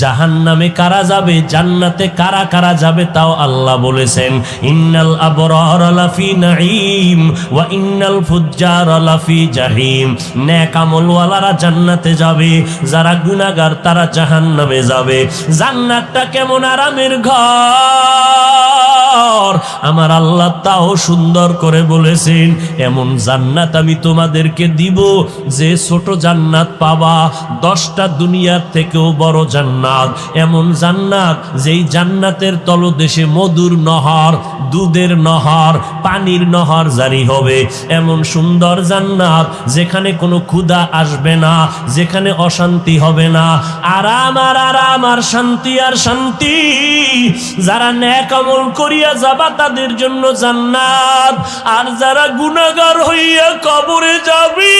জাহান্নামে কারা যাবে, জান্নাতে কারা কারা যাবে তাও আল্লাহ বলেছেন। ইন্নাল আবরারা লাফি নাঈম ওয়া ইন্নাল ফুজ্জারা লাফি জাহিম। নেক আমলওয়ালারা জান্নাতে যাবে, যারা গুনাহগার তারা জাহান্নামে যাবে। জান্নাতটা কেমন আরামের ঘর, আমার আল্লাহ তাও সুন্দর করে বলেছেন। এমন জান্নাত আমি তোমাদেরকে দিব যে ছোট জান্নাত পাবা 10টা দুনিয়ার থেকেও বড় জান্নাত। এমন জান্নাত যেই জান্নাতের তলদেশে মধুর নহর, দুধের নহর, পানির নহর জারি হবে। এমন সুন্দর জান্নাত যেখানে কোনো ক্ষুধা আসবে না, যেখানে অশান্তি হবে না, আরাম আর আরাম আর শান্তি আর শান্তি। যারা নেক আমল করিয়া যাবা তাদের জন্য জান্নাত, আর যারা গুনাহগার হইয়া কবরে যাবে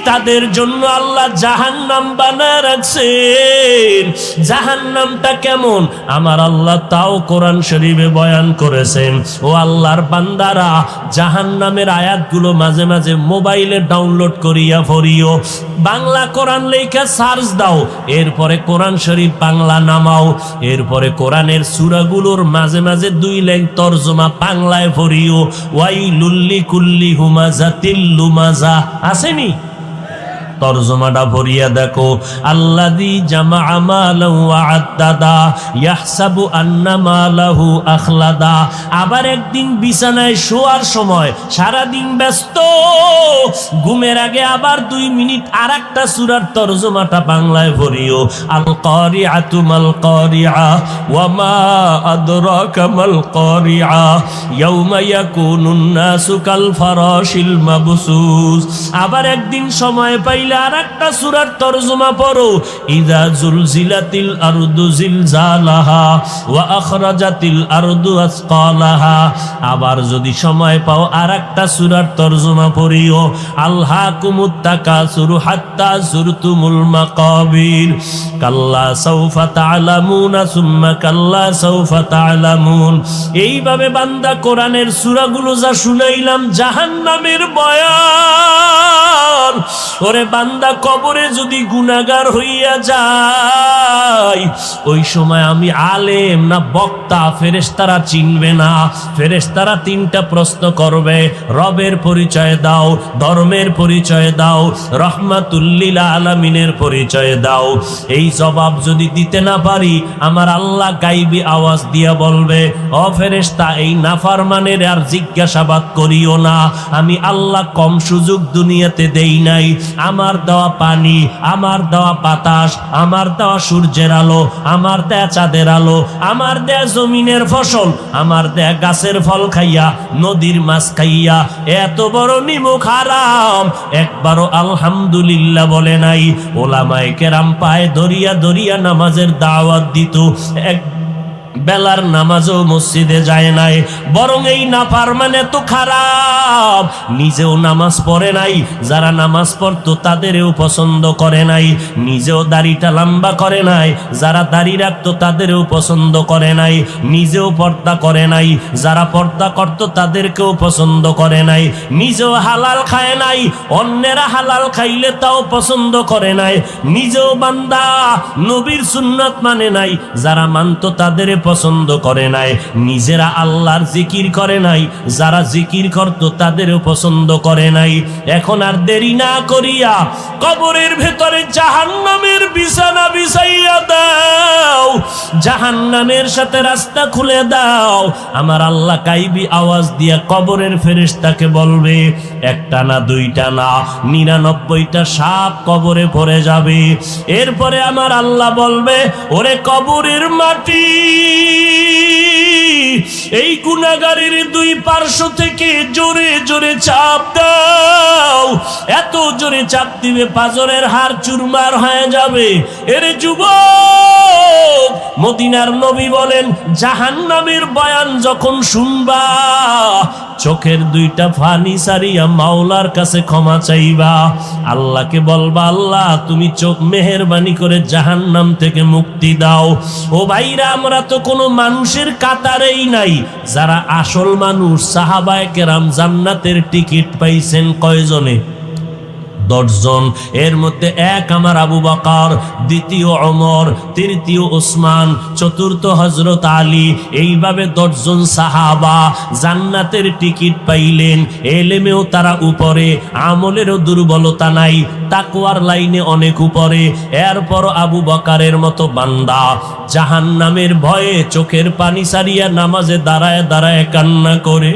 তাদের জন্য আল্লাহ জাহান্নাম বানায় রাখছেন। জাহান্নামটা কেমন আমার আল্লাহ তাও কোরআন শরীফে বয়ান করেছেন। ও আল্লাহর বান্দারা, জাহান্নামের আয়াতগুলো মাঝে মাঝে মোবাইলে ডাউনলোড করিয়া পড়িও। বাংলা কোরআন লেখা সার্চ দাও, এরপরে কোরআন শরীফ বাংলা নামাও, এরপরে কোরআনের সূরাগুলোর মাঝে মাঝে 2 লাইন তরজমা বাংলায় পড়িও। ওয়াইলুল লিকুল্লি হুমাযাতিল লুমাযা আসেনি? তরজমাটা ভরিয়া দেখো। আল্লাযী জামাআ মালান ওয়া আদ্দাদা ইয়াহসাবু আন্না মালাহু আখলাদা। আবার একদিন বিছানায় শোয়ার সময় সারা দিন ব্যস্ত, ঘুমের আগে আবার 2 মিনিট আরেকটা সূরার তরজমাটা বাংলায় ভরিও। আল কারিআতু মাল কারিআ ওয়া মা আদরাকা মাল কারিআ ইয়াউমা ইয়াকুনুন নাসু কাল ফারাশিল মাবসুস। আবার একদিন সময় পাই আরেকটা সূরার তরজমা পড়ো। ইযা জুলজিলাতিল আরদু জিলজালাহা ওয়া আখরাজাতিল আরদু আসকালাহা। আবার যদি সময় পাও আরেকটা সূরার তরজমা পড়িও। আলহাকুমুত তাকাসুরু হাত্তা যুরতুমুল মাকাবির কাল্লা সাউফা তা'লামুনা সুম্মা কাল্লা সাউফা তা'লামুন। এইভাবে বান্দা কোরআনের সূরাগুলো যা শুনাইলাম জাহান্নামের বয়ান, ওরে বান্দা কবরে যদি গুনাহগার হইয়া যায় ওই সময় আমি আলেম না বক্তা ফেরেশতারা চিনবে না। ফেরেশতারা 3টা প্রশ্ন করবে, রবের পরিচয় দাও, ধর্মের পরিচয় দাও, রহমাতুল লিল আলামিনের পরিচয় দাও। এই জবাব যদি দিতে না পারি আমার আল্লাহ গায়বী আওয়াজ দিয়া বলবে, ও ফেরেশতা এই নাফরমানের আর জিজ্ঞাসাবাদ করিও না। আমি আল্লাহ কম সুযোগ দুনিয়াতে দেই নাই। আমার দেওয়া পানি, আমার দেওয়া বাতাস, আমার দেওয়া সূর্যের আলো, আমার দেয়া চাঁদের আলো, আমার দেয়া জমিনের ফসল, আমার দেয়া গাছের ফল খাইয়া, নদীর মাছ খাইয়া এত বড় নিমুখ হারাম একবারও আলহামদুলিল্লাহ বলে নাই। ওলামায়ে কেরাম পায়ে ধরিয়া ধরিয়া নামাজের দাওয়াত দিত, এক বেলার নামাজও মসজিদে যায় নাই। বরং এই নাফরমান তো খারাপ, নিজেও নামাজ পড়ে নাই, যারা নামাজ পড়তো তাদেরও পছন্দ করে নাই। নিজেও দাড়িটা লম্বা করে নাই, যারা দাড়ি রাখতো তাদেরও পছন্দ করে নাই। নিজেও পর্দা করে নাই, যারা পর্দা করতো তাদেরকেও পছন্দ করে নাই। নিজেও হালাল খায় নাই, অন্যেরা হালাল খাইলে তাও পছন্দ করে নাই। নিজেও বান্দা নবীর সুন্নাত মানে নাই, যারা মানতো তাদের পছন্দ করে নাই। নিজেরা আল্লাহর জিকির করে নাই, যারা জিকির করত তাদেরও পছন্দ করে নাই। এখন আর দেরি না করিয়া কবরের ভেতরে জাহান্নামের বিছানা বিছাইয়া দাও, জাহান্নামের সাথে রাস্তা খুলে দাও। আমার আল্লাহ গায়বী আওয়াজ দিয়া কবরের ফেরেশতাকে বলবে, 1টা না 2টা না 99টা সাপ কবরে পড়ে যাবে। এরপরে আমার আল্লাহ বলবে, ওরে কবরের মাটি, এই গুনাহগারের 2 পার্শ্ব থেকে জোরে জোরে চাপ দাও। এত জোরে চাপ দিবে পাজরের হাড় চুরমার হয়ে যাবে। এরে যুবক, মদিনার নবী বলেন জাহান্নামের বয়ান যখন শুনবা চোখের 2টা পানি সারিয়া মাওলার কাছে ক্ষমা চাইবা। আল্লাহকে বলবা, আল্লাহ তুমি চোখ মেহেরবানি করে জাহান্নাম থেকে মুক্তি দাও। ও ভাইরা, আমরা তো কোনো মানুষের কাতারেই নাই। যারা আসল মানুষ সাহাবায়ে কেরাম জান্নাতের টিকিট পাইছেন কয়জনে? 10 জন। এর মধ্যে এক আমার আবু বকর, দ্বিতীয় ওমর, তৃতীয় ওসমান, চতুর্থ হযরত আলী, এইভাবে 10 জন সাহাবা জান্নাতের টিকিট পাইলেন। এলেমেও তারা উপরে, আমলেরও দুর্বলতা নাই, তাকওয়ার লাইনে অনেক উপরে। এরপর আবু বকরের মতো বান্দা জাহান্নামের ভয়ে চোখের পানি সারিয়া নামাজে দাঁড়ায় দাঁড়ায় কান্না করে।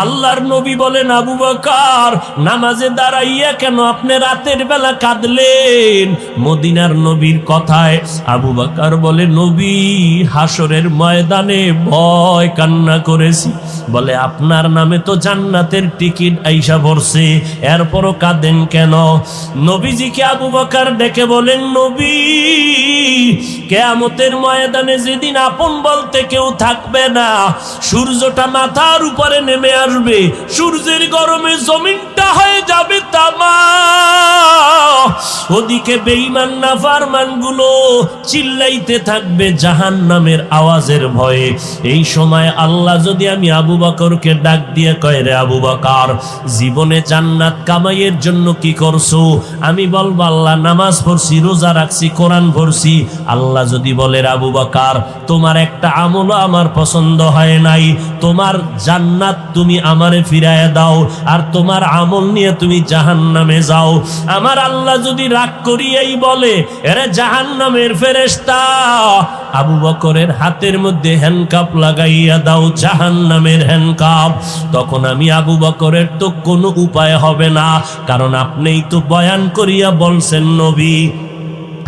আল্লাহর নবী বলেন, আবু বকর নামাজে দাঁড়াইয়া কেন আপনি রাতের বেলা কাঁদলেন? মদিনার নবীর কথায় আবু বকর বলে, নবী হাসরের ময়দানে ভয় কান্না করেছি। বলে, আপনার নামে তো জান্নাতের টিকিট আইসা পড়ছে, এরপরও কাঁদেন কেন? নবীজিকে আবু বকর ডেকে বলেন, নবী কিয়ামতের ময়দানে যেদিন আপন বলতে কেউ থাকবে না, সূর্যটা মাথার উপরে নেমে আসবে, সূর্যের গরমে জমিনটা হয়ে যাবে তামা। ওদিকে বেঈমান নাফরমান গুলো চিল্লাইতে থাকবে জাহান্নামের আওয়াজের ভয়ে। এই সময় আল্লাহ যদি আমি আবু বকরকে ডাক দিয়ে কয়, রে আবু বকর, জীবনে জান্নাত কামাইয়ের জন্য কি করছো? আমি বলবো, আল্লাহ নামাজ পড়ছি, রোজা রাখছি, কোরআন পড়ছি। আল্লাহ যদি বলে, আবু বকর তোমার একটা আমলও আমার পছন্দ হয় নাই, তোমার জান্নাত তুমি আমারে ফিরায় দাও, আর তোমার আমল নিয়ে তুমি জাহান্নামে যাও। আমার আল্লাহ যদি রাগ করিয়াই বলে, এরে জাহান্নামের ফেরেশতা, আবু বকরের হাতের মধ্যে হ্যান্ডকাপ লাগাইয়া দাও, জাহান্নামের হ্যান্ডকাপ, তখন আমি আবু বকরের তো কোনো উপায় হবে না, কারণ আপনিই তো বয়ান করিয়া বলছেন নবী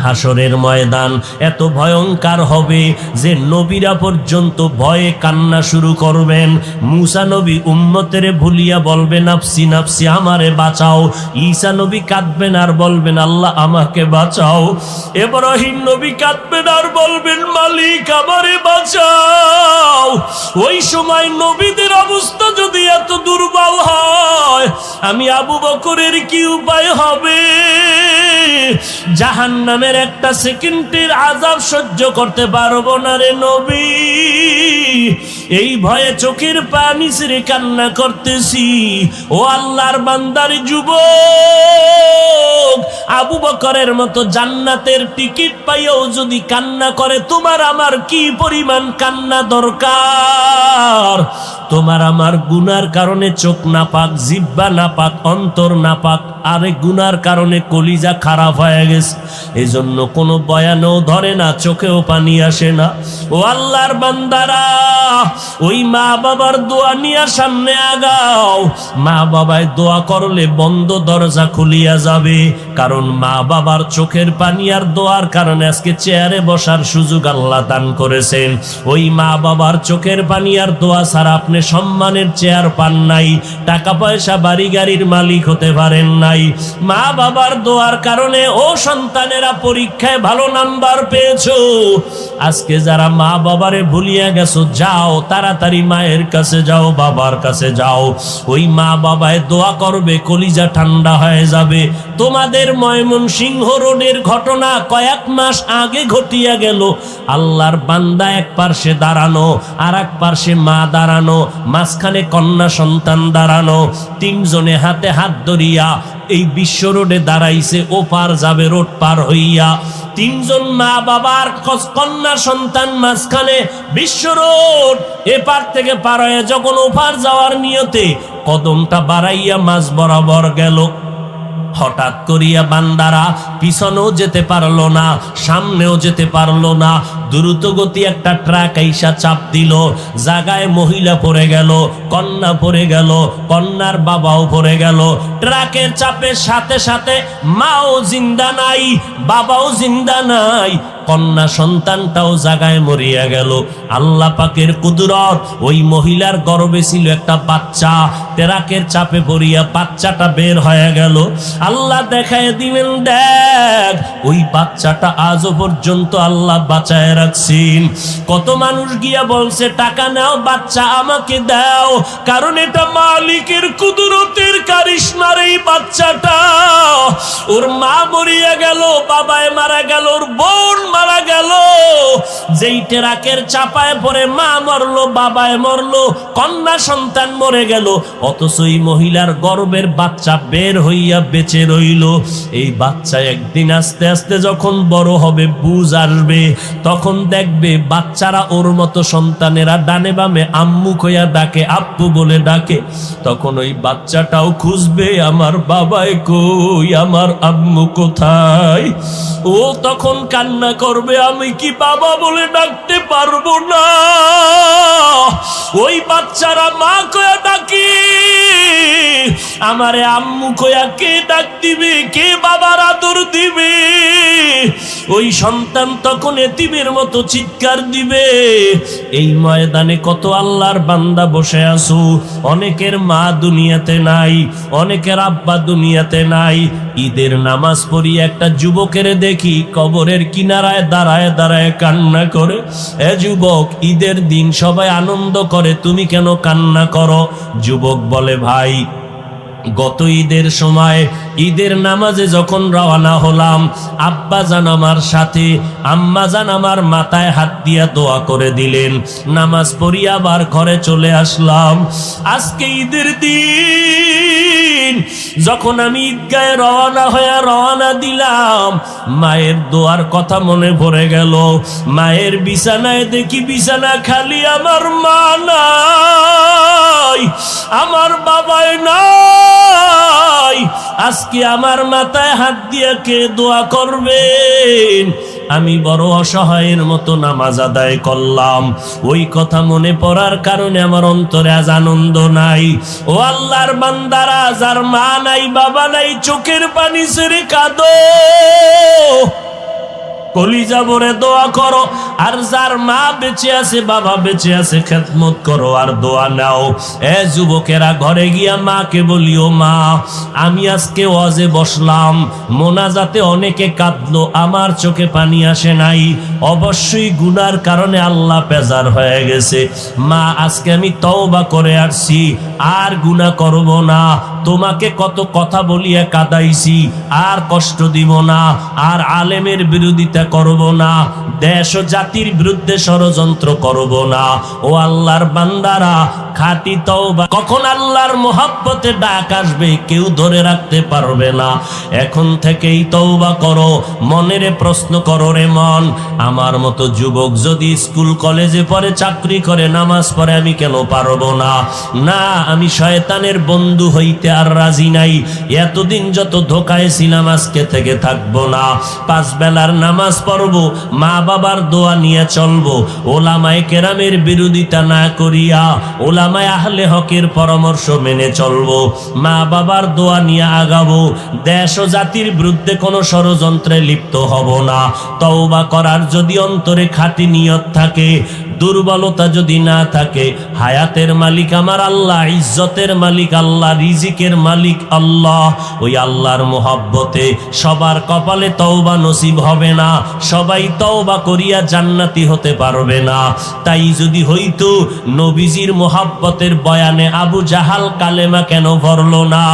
হাসরের ময়দান এত ভয়ঙ্কর হবে যে নবীরা পর্যন্ত ভয়ে কান্না শুরু করবেন। মুসা নবী উম্মতের ভুলিয়া বলবে, নাফসি নাফসি, আমারে বাঁচাও। ঈসা নবী কাঁদবেন আর বলবেন, আল্লাহ আমাকে বাঁচাও। ইব্রাহিম নবী কাঁদবেন আর বলবেন, মালিক আমারে বাঁচাও। ওই সময় নবীদের অবস্থা যদি এত দুর্বল হয়, আমি আবু বকরের কি উপায় হবে? জাহান্নামের একটা সেকেন্ডের আযাব সহ্য করতে পারবো না রে নবী। এই ভয়ে চোখের পানি ছেড়ে কান্না করতেছি। ও আল্লাহর বান্দার যুবক, আবু বকরের মতো জান্নাতের টিকিট পাইও যদি কান্না করে, তোমার আমার কি পরিমাণ কান্না দরকার? তোমার আমার গুনার কারণে চোখ নাপাক, জিহ্বা নাপাক, অন্তর নাপাক, আরে গুনার কারণে কলিজা খারাপ হয়ে গেছে। এই জন্য কোনো বয়ানও ধরে না, চোখেও পানি আসে না। ও আল্লাহর বান্দারা, ওই মা বাবার দোয়া নিয়ে সামনে আগাও। মা বাবায় দোয়া করলে বন্ধ দরজা খুলিয়া যাবে, কারণ মা বাবার চোখের পানি আর দোয়ার কারণে আজকে চেয়ারে বসার সুযোগ আল্লাহ দান করেছেন। ওই মা বাবার চোখের পানি আর দোয়া ছাড়া আপনি সম্মানের চেয়ার পান নাই, টাকা পয়সা বাড়ি গাড়ির মালিক হতে পারেন নাই। মা বাবার দোয়ার কারণে ও সন্তানেরা পরীক্ষায় ভালো নাম্বার পেয়েছো। আজকে যারা মা বাবারে ভুলিয়া গেছো, যাও তাড়াতাড়ি মায়ের কাছে যাও, বাবার কাছে যাও। ওই মা বাবায় দোয়া করবে, কলিজা ঠান্ডা হয়ে যাবে। তোমাদের ময়মনসিংহ রোডের ঘটনা কয়েক মাস আগে ঘটিয়া গেল। আল্লাহর বান্দা এক পার্শ্বে দাঁড়ানো, আর এক পার্শ্বে মা দাঁড়ানো, মাঝখানে কন্যা সন্তান দাঁড়ানো, তিনজনে হাতে হাত ধরিয়া এই বিশ্ব রোডে দাঁড়াইছে। ওপার যাবে রোড পার হইয়া, তিনজন মা বাবার কন্যা সন্তান মাঝখানে বিশ্ব রোড। এপার থেকে পার হয়ে যখন ওপার যাওয়ার নিয়তে কদমটা বাড়াইয়া মাঝ বরাবর গেল, হঠাৎ করিয়া বান্দারা পিছনেও যেতে পারলো না, সামনেও যেতে পারলো না। দ্রুত গতি একটা ট্রাক আইসা চাপ দিল, জায়গায় মহিলা পড়ে গেল, কন্যা পড়ে গেল, কন্যার বাবাও পড়ে গেল। ট্রাকের চাপের সাথে সাথে মাও জিন্দা নাই, বাবাও জিন্দা নাই, কন্যা সন্তানটাও জায়গায় মরিয়া গেল। আল্লাহ পাকের কুদরত, ওই মহিলার গর্ভে ছিল একটা বাচ্চা, ট্রাকের চাপে পড়িয়া বাচ্চাটা বের হয়ে গেল। আল্লাহ দেখায় দিলেন, দেখ ওই বাচ্চাটা আজও পর্যন্ত আল্লাহ বাঁচায় রাখছেন। কত মানুষ গিয়া বলছে, টাকা নাও, বাচ্চা আমাকে দাও, কারণ এটা মালিকের কুদরতের কারিশমার। এই বাচ্চাটা, ওর মা মরিয়া গেল, বাবায় মারা গেল, ওর বোন মারা গেল। যেই ট্রাকের চাপায় পড়ে মা মরলো, বাবায় মরলো, কন্যা সন্তান মরে গেল, অথচ এই মহিলার গর্ভের বাচ্চা বের হইয়া বেঁচে রইল। এই বাচ্চা একদিন আস্তে আস্তে যখন বড় হবে, বুঝ আসবে, তখন দেখবে বাচ্চারা ওর মতো সন্তানেরা ডানে বামে আম্মু কইয়া ডাকে, আব্বু বলে ডাকে। তখন ওই বাচ্চাটাও খুঁজবে আমার বাবাই কই, আমার আম্মু কোথায়। ও তখন কান্না করবে, আমি কি বাবা বলে ডাকতে পারবো না। ওই বাচ্চারা মা কয়া ডাকি, আমারে আম্মু কয়া কে ডাক দিবে, কে বাবার আদর দিবে। ওই সন্তান তখন এতিমের মতো চিৎকার দিবে। এই ময়দানে কত আল্লাহর বান্দা বসে আছো, অনেকের মা দুনিয়াতে নাই, অনেকের আব্বা দুনিয়াতে নাই। ঈদের নামাজ পড়ি একটা যুবকের দেখি কবরের কিনারায় দাঁড়ায় দাঁড়ায় কান্না করে। এ যুবক, ঈদের দিন সবাই আনন্দ করে, তুমি কেন কান্না করো? যুবক বলে, ভাই গত ঈদের সময় ঈদের নামাজে যখন রওনা হলাম, আব্বা জান আমার সাথে, আম্মা জান আমার মাথায় হাত দিয়া দোয়া করে দিলেন। নামাজ পড়ি আবার ঘরে চলে আসলাম। আজকে ঈদের দিন যখন আমি ঈদগাহে রওনা দিলাম, মায়ের দোয়ার কথা মনে পড়ে গেল। মায়ের বিছানায় দেখি বিছানা খালি, আমার মা নাই, আমার বাবাই নাই। আজকে আমার মাথায় হাত দিয়ে কে দোয়া করবেন? আমি বড় অসহায়ের মতো নামাজ আদায় করলাম। ওই কথা মনে পড়ার কারণে আমার অন্তরে আজ আনন্দ নাই। ও আল্লাহর বান্দারা, যার মা নাই বাবা নাই, চোখের পানি ছেড়ে কাঁদো, কলিজা ভরে দোয়া করো। আর যার মা বেঁচে আছে, বাবা বেঁচে আছে, খেদমত করো আর দোয়া নাও। এ যুবকেরা, ঘরে গিয়া মাকে বলিও, মা আমি আজকে ওয়াজে বসলাম, মোনাজাতে অনেকে কাঁদলো, আমার চোখে পানি আসে নাই। অবশ্যই গুনার কারণে আল্লাহ বেজার হয়ে গেছে। মা আজকে আমি তওবা করে আসছি, আর গুনাহ করব না। তোমাকে কত কথা বলিয়া কাঁদাইছি, আর কষ্ট দিব না, আর আলেমের বিরোধিতা করব না, দেশ ও জাতির বিরুদ্ধে ষড়যন্ত্র করব না। ও আল্লাহর বান্দারা, খাঁটি তওবা, কখন আল্লাহর মোহাব্বতে ডাক আসবে কেউ ধরে রাখতে পারবে না। এখন থেকেই তওবা করো। মনেরে প্রশ্ন করো, রে মন, আমার মতো যুবক যদি স্কুল কলেজে পড়ে, চাকরি করে, নামাজ পড়ে, আমি কেন পারবো না? না, আমি শয়তানের বন্ধু হইতে আর রাজি নাই। এতদিন যত ধোকায় ছিলাম, আজকে থেকে থাকবো না। 5 বেলার নামাজ পড়বো, মা বাবার দোয়া নিয়ে চলবো, ওলামায়ে কেরামের বিরোধিতা না করিয়া ওলামায়ে আহলে হকের পরামর্শ মেনে চলবো, মা বাবার দোয়া নিয়ে আগাবো। দেশ ও জাতির বিরুদ্ধে কোনো ষড়যন্ত্রে লিপ্ত হব না। তওবা করার যদি অন্তরে খাঁটি নিয়ত থাকে, দুর্বলতা যদি না থাকে, হায়াতের মালিক আমার আল্লাহ, ইজ্জতের মালিক আল্লাহ, রিজিকের মালিক আল্লাহ। ওই আল্লাহর মোহাব্বতে সবার কপালে তওবা নসিব হবে না, সবাই তওবা করিয়া জান্নাতি হতে পারবে না। তাই যদি হইতো, নবীজির মোহাব্বতের বয়ানে আবু জাহাল কালেমা কেন পড়ল না?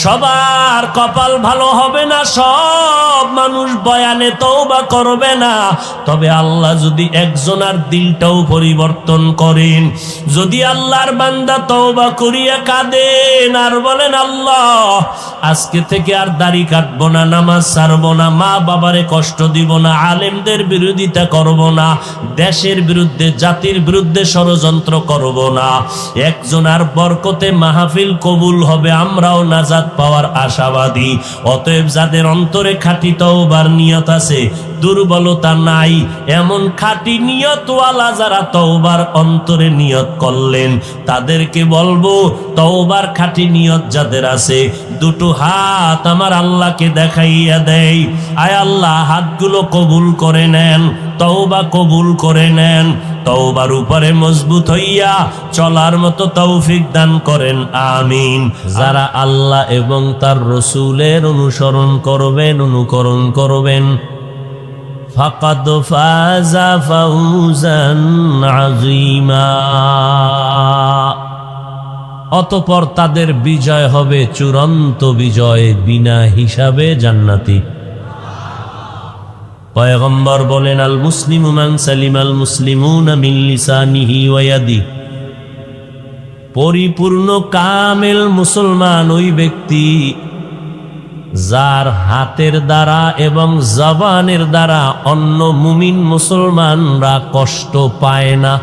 সবার কপাল ভালো হবে না, সব মানুষ বয়ানে তওবা করবে না। তবে আল্লাহ যদি একজনের দিলটাও পরিবর্তন করেন, যদি আল্লাহর বান্দা তওবা করিয়া কাঁদেন আর বলেন, আল্লাহ আজকে থেকে আর দাড়ি কাটবো না, নামাজ ছাড়বো না, মা বাবারে কষ্ট দিব না, আলেমদের বিরোধিতা করব না, দেশের বিরুদ্ধে জাতির বিরুদ্ধে ষড়যন্ত্র করব না, একজনের বরকতে মাহফিল কবুল হবে, আমরাও নাজাত পাওয়ার আশাবাদী। অতএব যাদের অন্তরে খাঁটি তওবার নিয়ত আছে, দুর্বলতা নাই, এমন খাঁটি নিয়তওয়ালা যারা তওবার অন্তরে নিয়ত করলেন, তাদেরকে বলবো, তওবার খাঁটি নিয়ত যাদের আছে, দুটো হাত আমার আল্লাহকে দেখাইয়া দেয়, আয় আল্লাহ হাতগুলো কবুল করে নেন, তওবা কবুল করে নেন, তওবার উপরে মজবুত হইয়া চলার মতো তৌফিক দান করেন, আমিন। যারা আল্লাহ এবং তার রসূলের অনুসরণ করবেন, অনুকরণ করবেন, ফাকাদ ফাযা ফাওজান আযীমা, অতঃপর তাদের বিজয় হবে চূড়ান্ত বিজয়, বিনা হিসাবে জান্নাতি। পয়গম্বর বলেন, আল মুসলিমু মান সালিমাল মুসলিমুনা মিন লিসানিহি ওয়া ইয়াদিহি, পরিপূর্ণ কামেল মুসলমান ওই ব্যক্তি যার হাতের দ্বারা এবং জবানের দ্বারা অন্য মুমিন মুসলমানরা কষ্ট পায় না।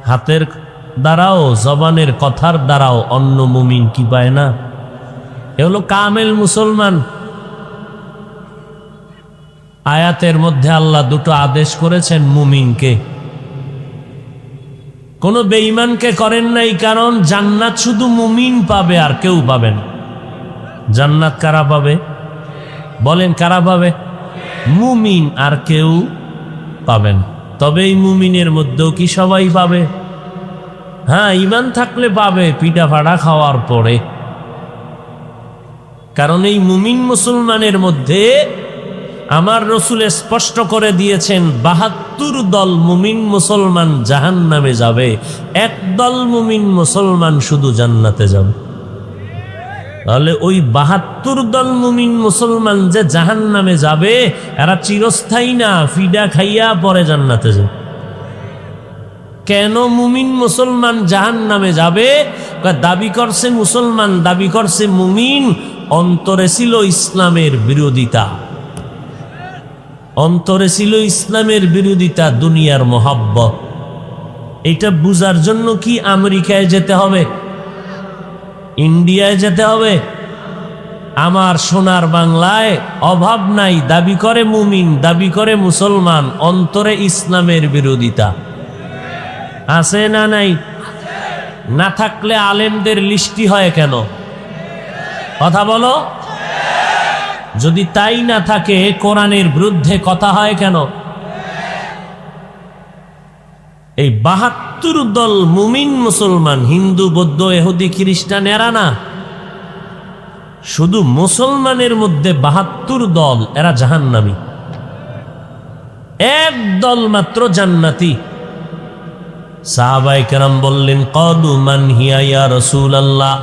হাতের দ্বারাও জবানের কথার দ্বারাও অন্য মুমিন কি পায় না? এ হলো কামেল মুসলমান। আয়াতের মধ্যে আল্লাহ দুটো আদেশ করেছেন মুমিনকে, কোন বেঈমানকে করেন নাই, কারণ জান্নাত শুধু মুমিন পাবে আর কেউ পাবে না। জান্নাত কারা পাবে বলেন? কারা পাবে? মুমিন আর কেউ পাবেন। তবে এই মুমিনের মধ্যেও কি সবাই পাবে? হ্যাঁ, ঈমান থাকলে পাবে, পিঠা ফাড়া খাওয়ার পরে। কারণ এই মুমিন মুসলমানের মধ্যে আমার রসুল স্পষ্ট করে দিয়েছেন ৭২ দল মুমিন মুসলমান জাহান্নামে যাবে, এক দল মুমিন মুসলমান শুধু জান্নাতে যাবে। তাহলে ওই ৭২ দল মুমিন মুসলমান যে জাহান্নামে যাবে এরা চিরস্থায়ী না, ফিডা খাইয়া পরে জান্নাতে যাবে। কেন মুমিন মুসলমান জাহান্নামে যাবে? দাবি করছে মুসলমান, দাবি করছে মুমিন, অন্তরে ছিল ইসলামের বিরোধিতা, অন্তরে ছিল ইসলামের বিরোধিতা, দুনিয়ার মোহাব্বত। এটা বুঝার জন্য কি আমেরিকায় যেতে হবে, ইন্ডিয়ায় যেতে হবে? আমার সোনার বাংলায় অভাব নাই, দাবি করে মুমিন, দাবি করে মুসলমান, অন্তরে ইসলামের বিরোধিতা আছে না নাই? না থাকলে আলেমদের লিস্টি হয় কেন? কথা বলো। যদি তাই না থাকে কোরআনের বিরুদ্ধে কথা হয় কেন? এই ৭২ দল মুমিন মুসলমান, হিন্দু বৌদ্ধ ইহুদি খ্রিস্টান এরা না, শুধু মুসলমানের মধ্যে ৭২ দল, এরা জাহান্নামী, এক দল মাত্র জান্নাতি। সাহাবায়ে কেরাম বললেন, ক্বালু মান হিয়া ইয়া রাসূলুল্লাহ,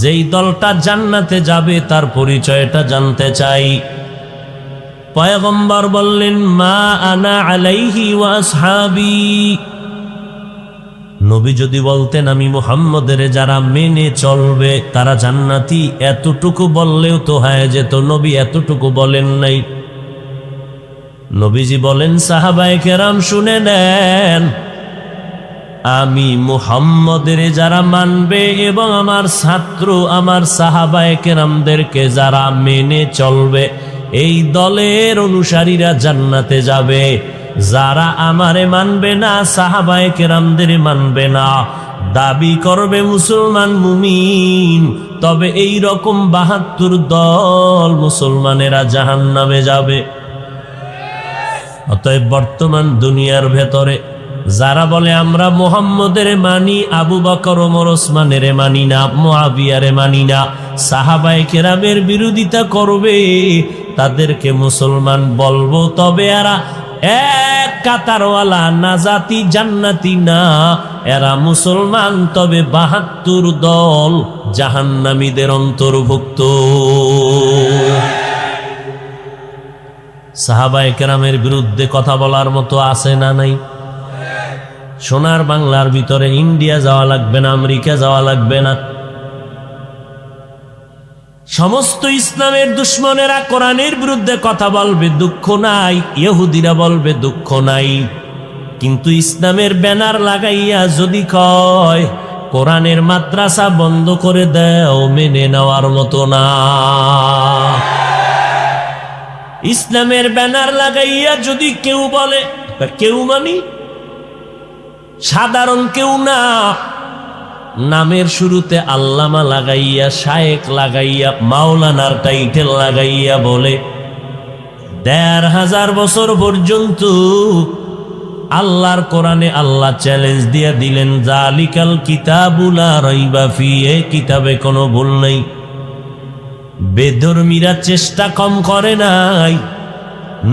যেই দলটা জান্নাতে যাবে তার পরিচয়টা জানতে চাই। পয়গম্বর বললেন, মা আনা আলাইহি ওয়া আসহাবি। নবী যদি বলতেন আমি মুহাম্মদের যারা মেনে চলবে তারা জান্নাতি, এতটুকু বললেও তো হয়ে যেত। নবী এতটুকু বলেন নাই। নবীজি বলেন, সাহাবায়ে কেরাম শুনে নেন, আমি মুহাম্মদের যারা মানবে এবং আমার ছাত্র আমার সাহাবায়ে কেরামদেরকে যারা মেনে চলবে, এই দলের অনুসারীরা জান্নাতে যাবে। যারা আমারে মানবে না, সাহাবায়ে কেরামদের মানবে না, দাবি করবে মুসলমান মুমিন, তবে এই রকম ৭২ দল মুসলমানেরা জাহান্নামে যাবে। অতএব বর্তমান দুনিয়ার ভেতরে যারা বলে আমরা মুহাম্মদের মানি, আবু বকর ওমর ওসমানের মানি না, মুআবিয়ারে মানি না, সাহাবায়ে কেরামের বিরোধিতা করবে, তাদেরকে মুসলমান বলবো, তবে এরা এক কাতারওয়ালা, না জাতি জান্নাতি না, এরা মুসলমান, তবে ৭২ দল জাহান্নামীদের অন্তর্ভুক্ত। সাহাবায়ে কেরামের বিরুদ্ধে কথা বলার মতো আছে না নাই? সোনার বাংলার ভিতরে ইন্ডিয়া যাওয়া লাগবে না, আমেরিকা যাওয়া লাগবে না। সমস্ত ইসলামের দুশ্মনেরা কোরআনের বিরুদ্ধে কথা বলবে, দুঃখ নাই। ইহুদিরা বলবে, দুঃখ নাই। কিন্তু ইসলামের ব্যানার লাগাইয়া যদি কয় কোরআনের মাদ্রাসা বন্ধ করে দাও, মেনে নেওয়ার মতো না। ইসলামের ব্যানার লাগাইয়া যদি কেউ বলে, কেউ মানি, সাধারণ কেউ না, নামের শুরুতে আল্লামা লাগাইয়া, শায়েখ লাগাইয়া, মাওলানার টাইটেল লাগাইয়া বলে, ১৫০০ বছর পর্যন্ত আল্লাহর কোরআনে আল্লাহ চ্যালেঞ্জ দিয়ে দিলেন, জালিকাল কিতাবু লা রাইবা ফিহি, এই কিতাবে কোনো ভুল নাই। বেধর্মীরা চেষ্টা কম করে নাই।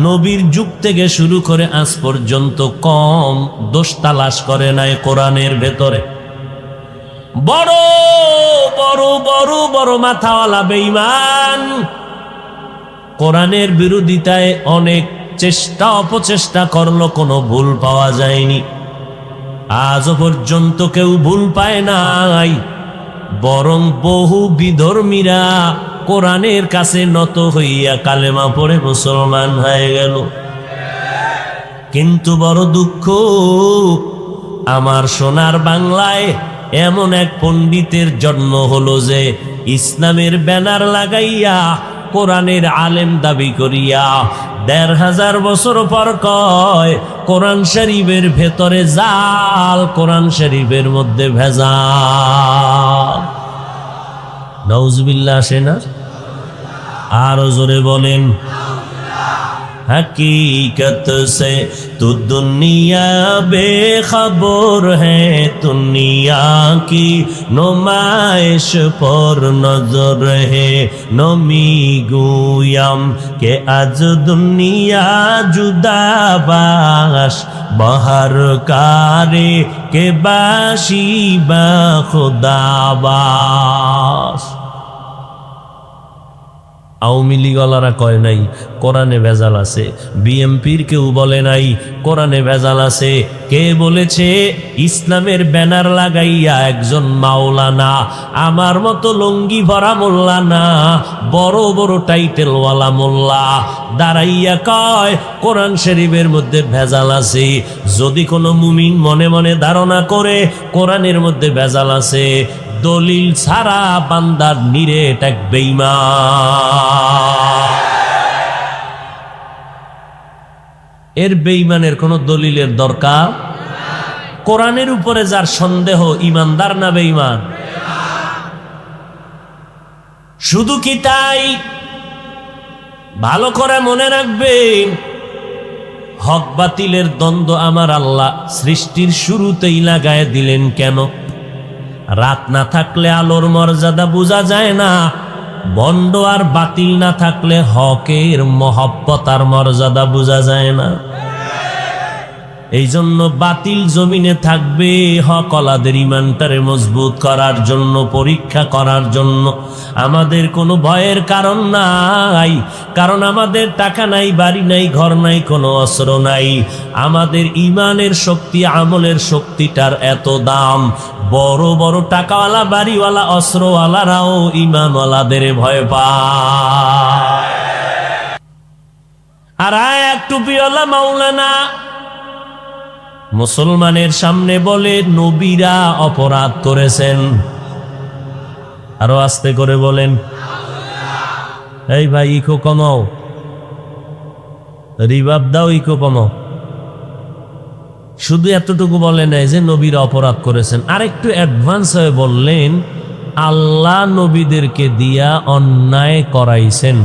নবীর যুগ থেকে শুরু করে আজ পর্যন্ত কম দোষ তালাশ করে নাই কোরআনের ভেতরে। বড় বড় বড় বড় মাথাওয়ালা বেঈমান কোরআনের বিরোধিতায় অনেক চেষ্টা অপচেষ্টা করলো, কোনো ভুল পাওয়া যায়নি। আজও পর্যন্ত কেউ ভুল পায় নাই, বরং বহু বিধর্মীরা কোরআনের কাছে নত হইয়া কালেমা পড়ে মুসলমান হয়ে গেল। কিন্তু বড় দুঃখ, আমার সোনার বাংলায় এমন এক পণ্ডিতের জন্ম হলো যে ইসলামের ব্যানার লাগাইয়া কোরআনের আলেম দাবি করিয়া ১৫০০ বছর পর কয় কোরআন শরীফের ভেতরে জাল, কোরআন শরীফের মধ্যে ভেজাল। নাউজুবিল্লাহ আসে না? আরো জোরে বলেন। हकीकत से तू दुनिया बेखबर है, दुनिया की नुमाइश पर नजर है। नमी गुयाम के आज दुनिया जुदाबाश, बहर कारे के बाशी बा खुदाबाश। আওয়ামী লীগওয়ালারা কয় নাই কোরআনে ভেজাল আছে, বিএমপির কেউ বলে নাই কোরআনে ভেজাল আছে। কে বলেছে? ইসলামের ব্যানার লাগাইয়া একজন মাওলানা, আমার মতো লঙ্গি ভরা মোল্লা না, বড় বড় টাইটেলওয়ালা মোল্লা দাঁড়াইয়া কয় কোরআন শরীফের মধ্যে ভেজাল আছে। যদি কোনো মুমিন মনে মনে ধারণা করে কোরআনের মধ্যে ভেজাল আছে, দলিল ছাড়া বান্দার নিরেট এক বেঈমান। এর বেঈমানের কোন দলিলের দরকার? কোরআনের উপরে যার সন্দেহ, ইমানদার না বেঈমান? শুধু কি তাই? ভালো করে মনে রাখবেন, হক বাতিলের দ্বন্দ্ব আমার আল্লাহ সৃষ্টির শুরুতেই লাগায় দিলেন। কেন? রাত না থাকলে আলোর মর্যাদা বোঝা যায় না, বন্ড আর বাতিল না থাকলে হকের মহব্বত আর মর্যাদা বোঝা যায় না। এই জন্য বাতিল জমিনে থাকবে, হক ওয়ালাদের ইমানটারে মজবুত করার জন্য, পরীক্ষা করার জন্য। আমাদের কোনো ভয়ের কারণ নাই, কারণ আমাদের টাকা নাই, বাড়ি নাই, ঘর নাই, কোনো অস্ত্র নাই। আমাদের ইমানের শক্তি, আমলের শক্তিটার এত দাম। বড় বড় টাকাওয়ালা, বাড়িওয়ালা, অস্ত্রওয়ালারাও ইমানওয়ালাদের ভয় পায়। আর এক টুপিওয়ালা মাওলানা মুসলমানের সামনে বলে নবীরা অপরাধ করেছেন। আরো আস্তে করে বলেন। এই ভাই ইকো কমাও, রিভাব দাও, ইকো কমাও। শুধু এতটুকু বলে নাই যে নবীরা অপরাধ করেছেন, আরেকটু অ্যাডভান্স হয়ে বললেন আল্লাহ নবীদেরকে দিয়া অন্যায় করাইছেন।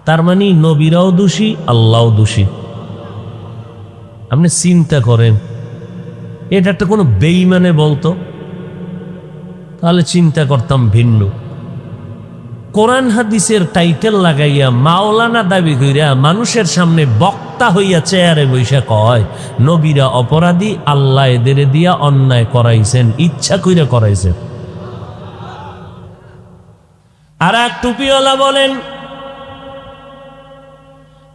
তার মানে নবীরাও দোষী, আল্লাহও দোষী। আপনি চিন্তা করেন, এটা একটা কোনো বেঈমানে বলতো, তাহলে চিন্তা করতাম ভিন্ন। কোরআন হাদিসের টাইটেল লাগাইয়া মাওলানা দাবি কইরা মানুষের সামনে বক্তা হইয়া চেয়ারে বৈশা কয় নবীরা অপরাধী, আল্লাহ এদের দিয়া অন্যায় করাইছেন, ইচ্ছা কইরা করাইছেন। আর এক টুপিওয়ালা বলেন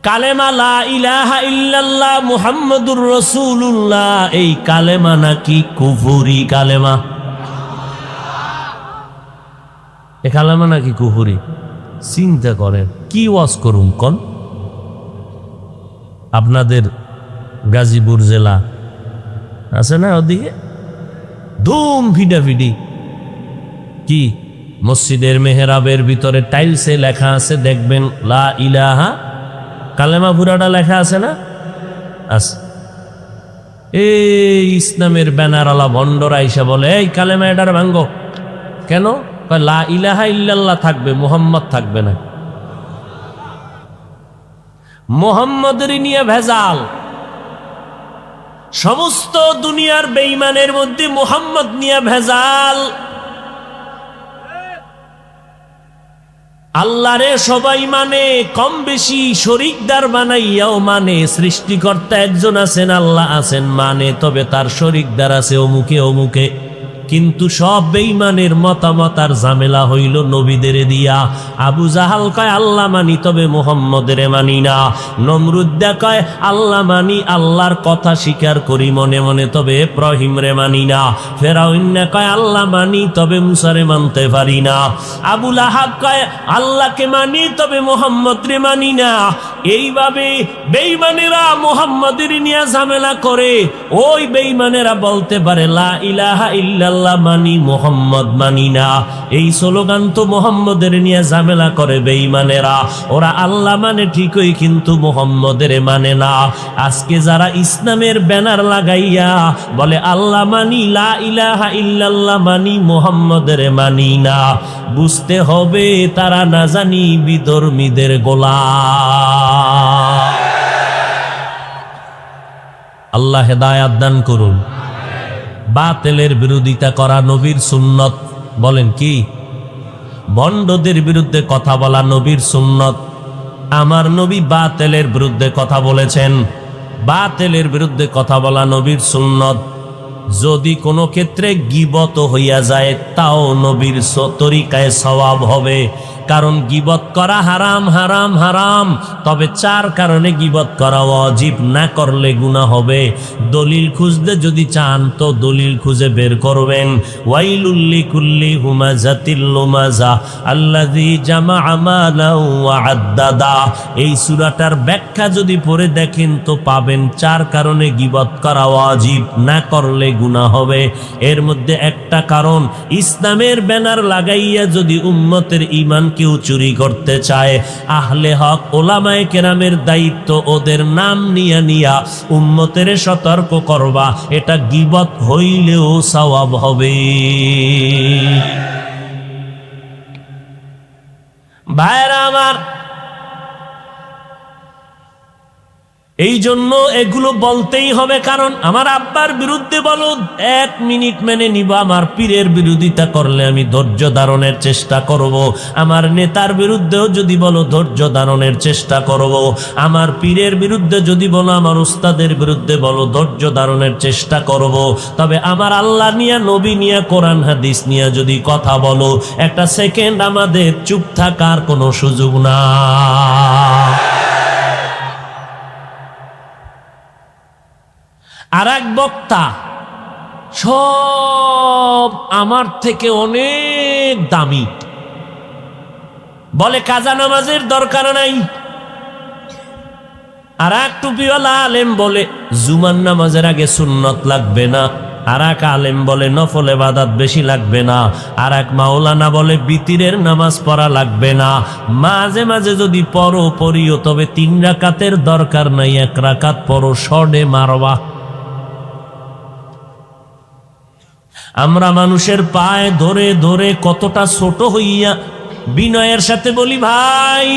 কালেমা লা ইলাহা ইল্লাল্লাহ মুহাম্মাদুর রাসূলুল্লাহ, এই কালেমা নাকি কুফরি কালেমা। এ কালেমা নাকি কুফরি। চিন্তা করেন, কি ওয়াজ করুন কোন? আপনাদের গাজীপুর জেলা আছে না, ওদিকে ধুম ফিডাফিডি কি মসজিদের মেহরাবের ভিতরে টাইলসে লেখা আছে, দেখবেন লা ইলাহা, কালেমা পুরাটা লেখা আছে না? আছে। এই ইসলামের ব্যানারওয়ালা ভণ্ডরা আইসা বলে এই কালেমা এটার ভাঙ্গ। কেন? লা ইলাহা ইল্লাল্লাহ থাকবে, মুহাম্মদ থাকবে না। মুহাম্মদের নিয়ে ভেজাল। সমস্ত দুনিয়ার বেঈমানের মধ্যে মুহাম্মদ নিয়ে ভেজাল। আল্লাহরে সবাই মানে, কম বেশি শরীকদার বানাইয়াও মানে। সৃষ্টিকর্তা একজন আছেন, আল্লাহ আছেন মানে, তবে তার শরীকদার আছে অমুকে অমুকে। কিন্তু সব বেঈমানের মতামত আর ঝামেলা হইল নবীদের দিয়া। আবু জাহাল কয় আল্লাহ মানি তবে মুহাম্মদের মানি না। নমরুদ কয় আল্লাহ মানি, আল্লাহর কথা স্বীকার করি মনে মনে, তবে ইব্রাহিম রে মানি না। ফেরাউন কয় আল্লাহ মানি তবে মুসারে মানতে পারি না। আবু লাহাব কয় আল্লাহকে মানি তবে মুহাম্মদ রে মানি না। এইভাবে বেঈমানেরা মুহাম্মদের নিয়ে ঝামেলা করে। ওই বেঈমানেরা বলতে পারে লা ইলাহা ইল্লাল্লাহ মানি, মুহাম্মদ মানি না। এই স্লোগান তো মুহাম্মদের নিয়ে ঝামেলা করে বেঈমানেরা। ওরা আল্লাহ মানে ঠিকই কিন্তু মুহাম্মদের মানে না। আজকে যারা ইসলামের ব্যানার লাগাইয়া বলে আল্লাহ মানি, লা ইলাহা ইল্লাল্লাহ মানি, মুহাম্মদের মানি না, বুঝতে হবে তারা না জানি বিধর্মীদের গোলাম। আল্লাহ হেদায়াত দান করুন। বাতিলের বিরোধিতা করা নবীর সুন্নত। বলেন কি? ভণ্ডদের বিরুদ্ধে কথা বলা নবীর সুন্নত। আমার নবী বাতিলের বিরুদ্ধে কথা বলেছেন। বাতিলের বিরুদ্ধে কথা বলা নবীর সুন্নত। যদি কোনো ক্ষেত্রে গীবত হইয়া যায় তাও নবীর তরিকায় সওয়াব হবে, কারণ গীবত করা হারাম হারাম হারাম। তবে চার কারণে গীবত করা ওয়াজিব, না করলে গুনাহ হবে। দলিল খুঁজতে যদি চান তো দলিল খুঁজে বের করবেন। ওয়াইলুল লিকুল্লি হুমাযাতিল লুমাযা আল্লাযী জামাআ মালান ওয়া আদ্দাদা। এই সূরাটার ব্যাখ্যা যদি পড়ে দেখেন তো পাবেন চার কারণে গীবত করা ওয়াজিব, না করলে গুনাহ হবে। এর মধ্যে একটা কারণ, ইসলামের ব্যানার লাগাইয়া যদি উম্মতের ঈমান কেউ চুরি করতে চায়, আহলে হক ওলামায়ে কেরামের দায়িত্ব ওদের নাম নিয়া নিয়া উম্মতের সতর্ক করবা। এটা গীবত হইলেও সওয়াব হবে। ভাইরা আমার, এই জন্য এগুলো বলতেই হবে, কারণ আমার আব্বার বিরুদ্ধে বলো 1 মিনিট মেনে নিব, আমার পীরের বিরোধিতা করলে আমি ধৈর্য ধারণের চেষ্টা করব। আমার নেতার বিরুদ্ধেও যদি বলো ধৈর্য ধারণের চেষ্টা করব। আমার পীরের বিরুদ্ধে যদি বলো, আমার উস্তাদের বিরুদ্ধে বলো, ধৈর্য ধারণের চেষ্টা করব। তবে আমার আল্লাহ নিয়ে, নবী নিয়ে, কোরআন হাদিস নিয়ে যদি কথা বলো, একটা সেকেন্ড আমাদের চুপ থাকার কোনো সুযোগ না। আর এক বক্তা সব আমার থেকে অনেক দামি, বলে কাজা নামাজের দরকার নাই। আর এক টুপিওয়ালা আলেম বলে জুমার নামাজের আগে সুন্নত লাগবে না। আর এক আলেম বলে নফল ইবাদত বেশি লাগবে না। আর এক মাওলানা বলে বিতিরের নামাজ পড়া লাগবে না। মাঝে মাঝে যদি পড়িও তবে 3 রাকাতের দরকার নাই, 1 রাকাত পড়ো, শর্টে মারবা। আমরা মানুষের পায়ে ধরে ধরে কতটা ছোট হইয়া বিনয়ের সাথে বলি, ভাই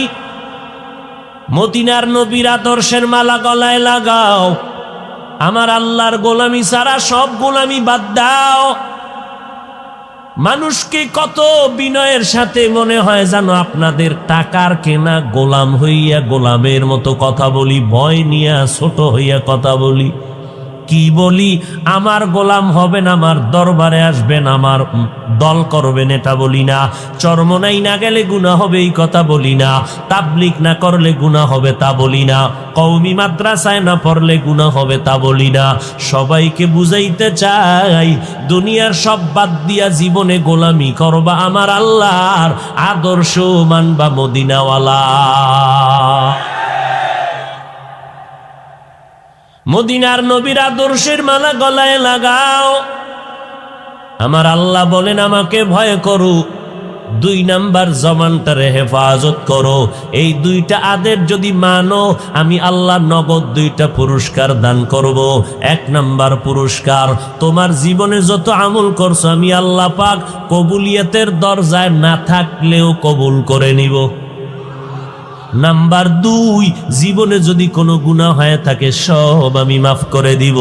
মদিনার নবীর আদর্শের মালা গলায় লাগাও, আমার আল্লাহর গোলামি ছাড়া সব গোলামি বাদ দাও। মানুষকে কত বিনয়ের সাথে মনে হয় জানো আপনাদের টাকার কেনা গোলাম হইয়া গোলামের মতো কথা বলি, ভয় নিয়া ছোট হইয়া কথা বলি। কি বলি? আমার গোলাম হবেন, আমার দরবারে আসবেন, আমার দল করবেন, এটা বলি না। চরমনাই না গেলে গুনাহ হবে এই কথা বলি না। তাবলীগ না করলে গুনাহ হবে তা বলি না। কওমি মাদ্রাসায় না পড়লে গুনাহ হবে তা বলি না। সবাইকে বুঝাইতে চাই দুনিয়ার সব বাদ দিয়া জীবনে গোলামি করবা, আমার আল্লাহর আদর্শ মানবা, মদিনাওয়ালা। মদিনার নবীর আদর্শের মালা গলায় লাগাও। আমার আল্লাহ বলেন আমাকে ভয় করো, 2 নাম্বার জবানটারে হেফাজত করো। এই 2টা আদেশ যদি মানো, আমি আল্লাহ নগদ 2টা পুরস্কার দান করব। 1 নাম্বার পুরস্কার, তোমার জীবনে যত আমল করছো আমি আল্লাহ পাক কবুলিয়তের দরজায় না থাকলেও কবুল করে নিব। নাম্বার 2, জীবনে যদি কোনো গুনাহ হয়ে থাকে সব আমি মাফ করে দিব।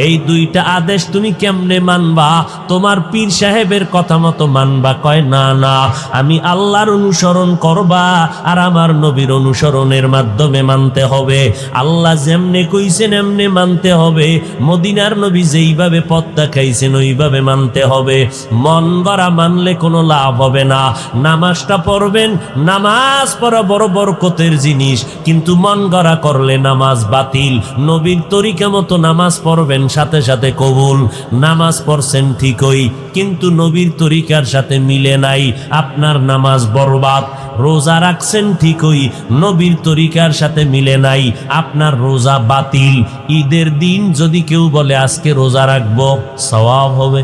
এই 2টা আদেশ তুমি কেমনে মানবা? তোমার পীর সাহেবের কথা মতো মানবা? কয় না না, আমি আল্লাহর অনুসরণ করবা আর আমার নবীর অনুসরণের মাধ্যমে মানতে হবে। আল্লাহ যেমনে কইছেন এমনে মানতে হবে। মদিনার নবী যেইভাবে পথ দেখাইছেন ওইভাবে মানতে হবে। মন গড়া মানলে কোনো লাভ হবে না। নামাজটা পড়বেন, নামাজ পড়া বড় বরকতের জিনিস, কিন্তু মন গড়া করলে নামাজ বাতিল। নবীর তরিকা মতো নামাজ পড়বেন, সাথে সাথে কবুল। নামাজ পড়ছেন ঠিকই, কিন্তু নবীর তরিকার সাথে মিলে নাই, আপনার নামাজ বরবাদ। রোজা রাখছেন ঠিকই, নবীর তরিকার সাথে মিলে নাই, আপনার রোজা বাতিল। ঈদের দিন যদি কেউ বলে আজকে রোজা রাখবো, সওয়াব হবে,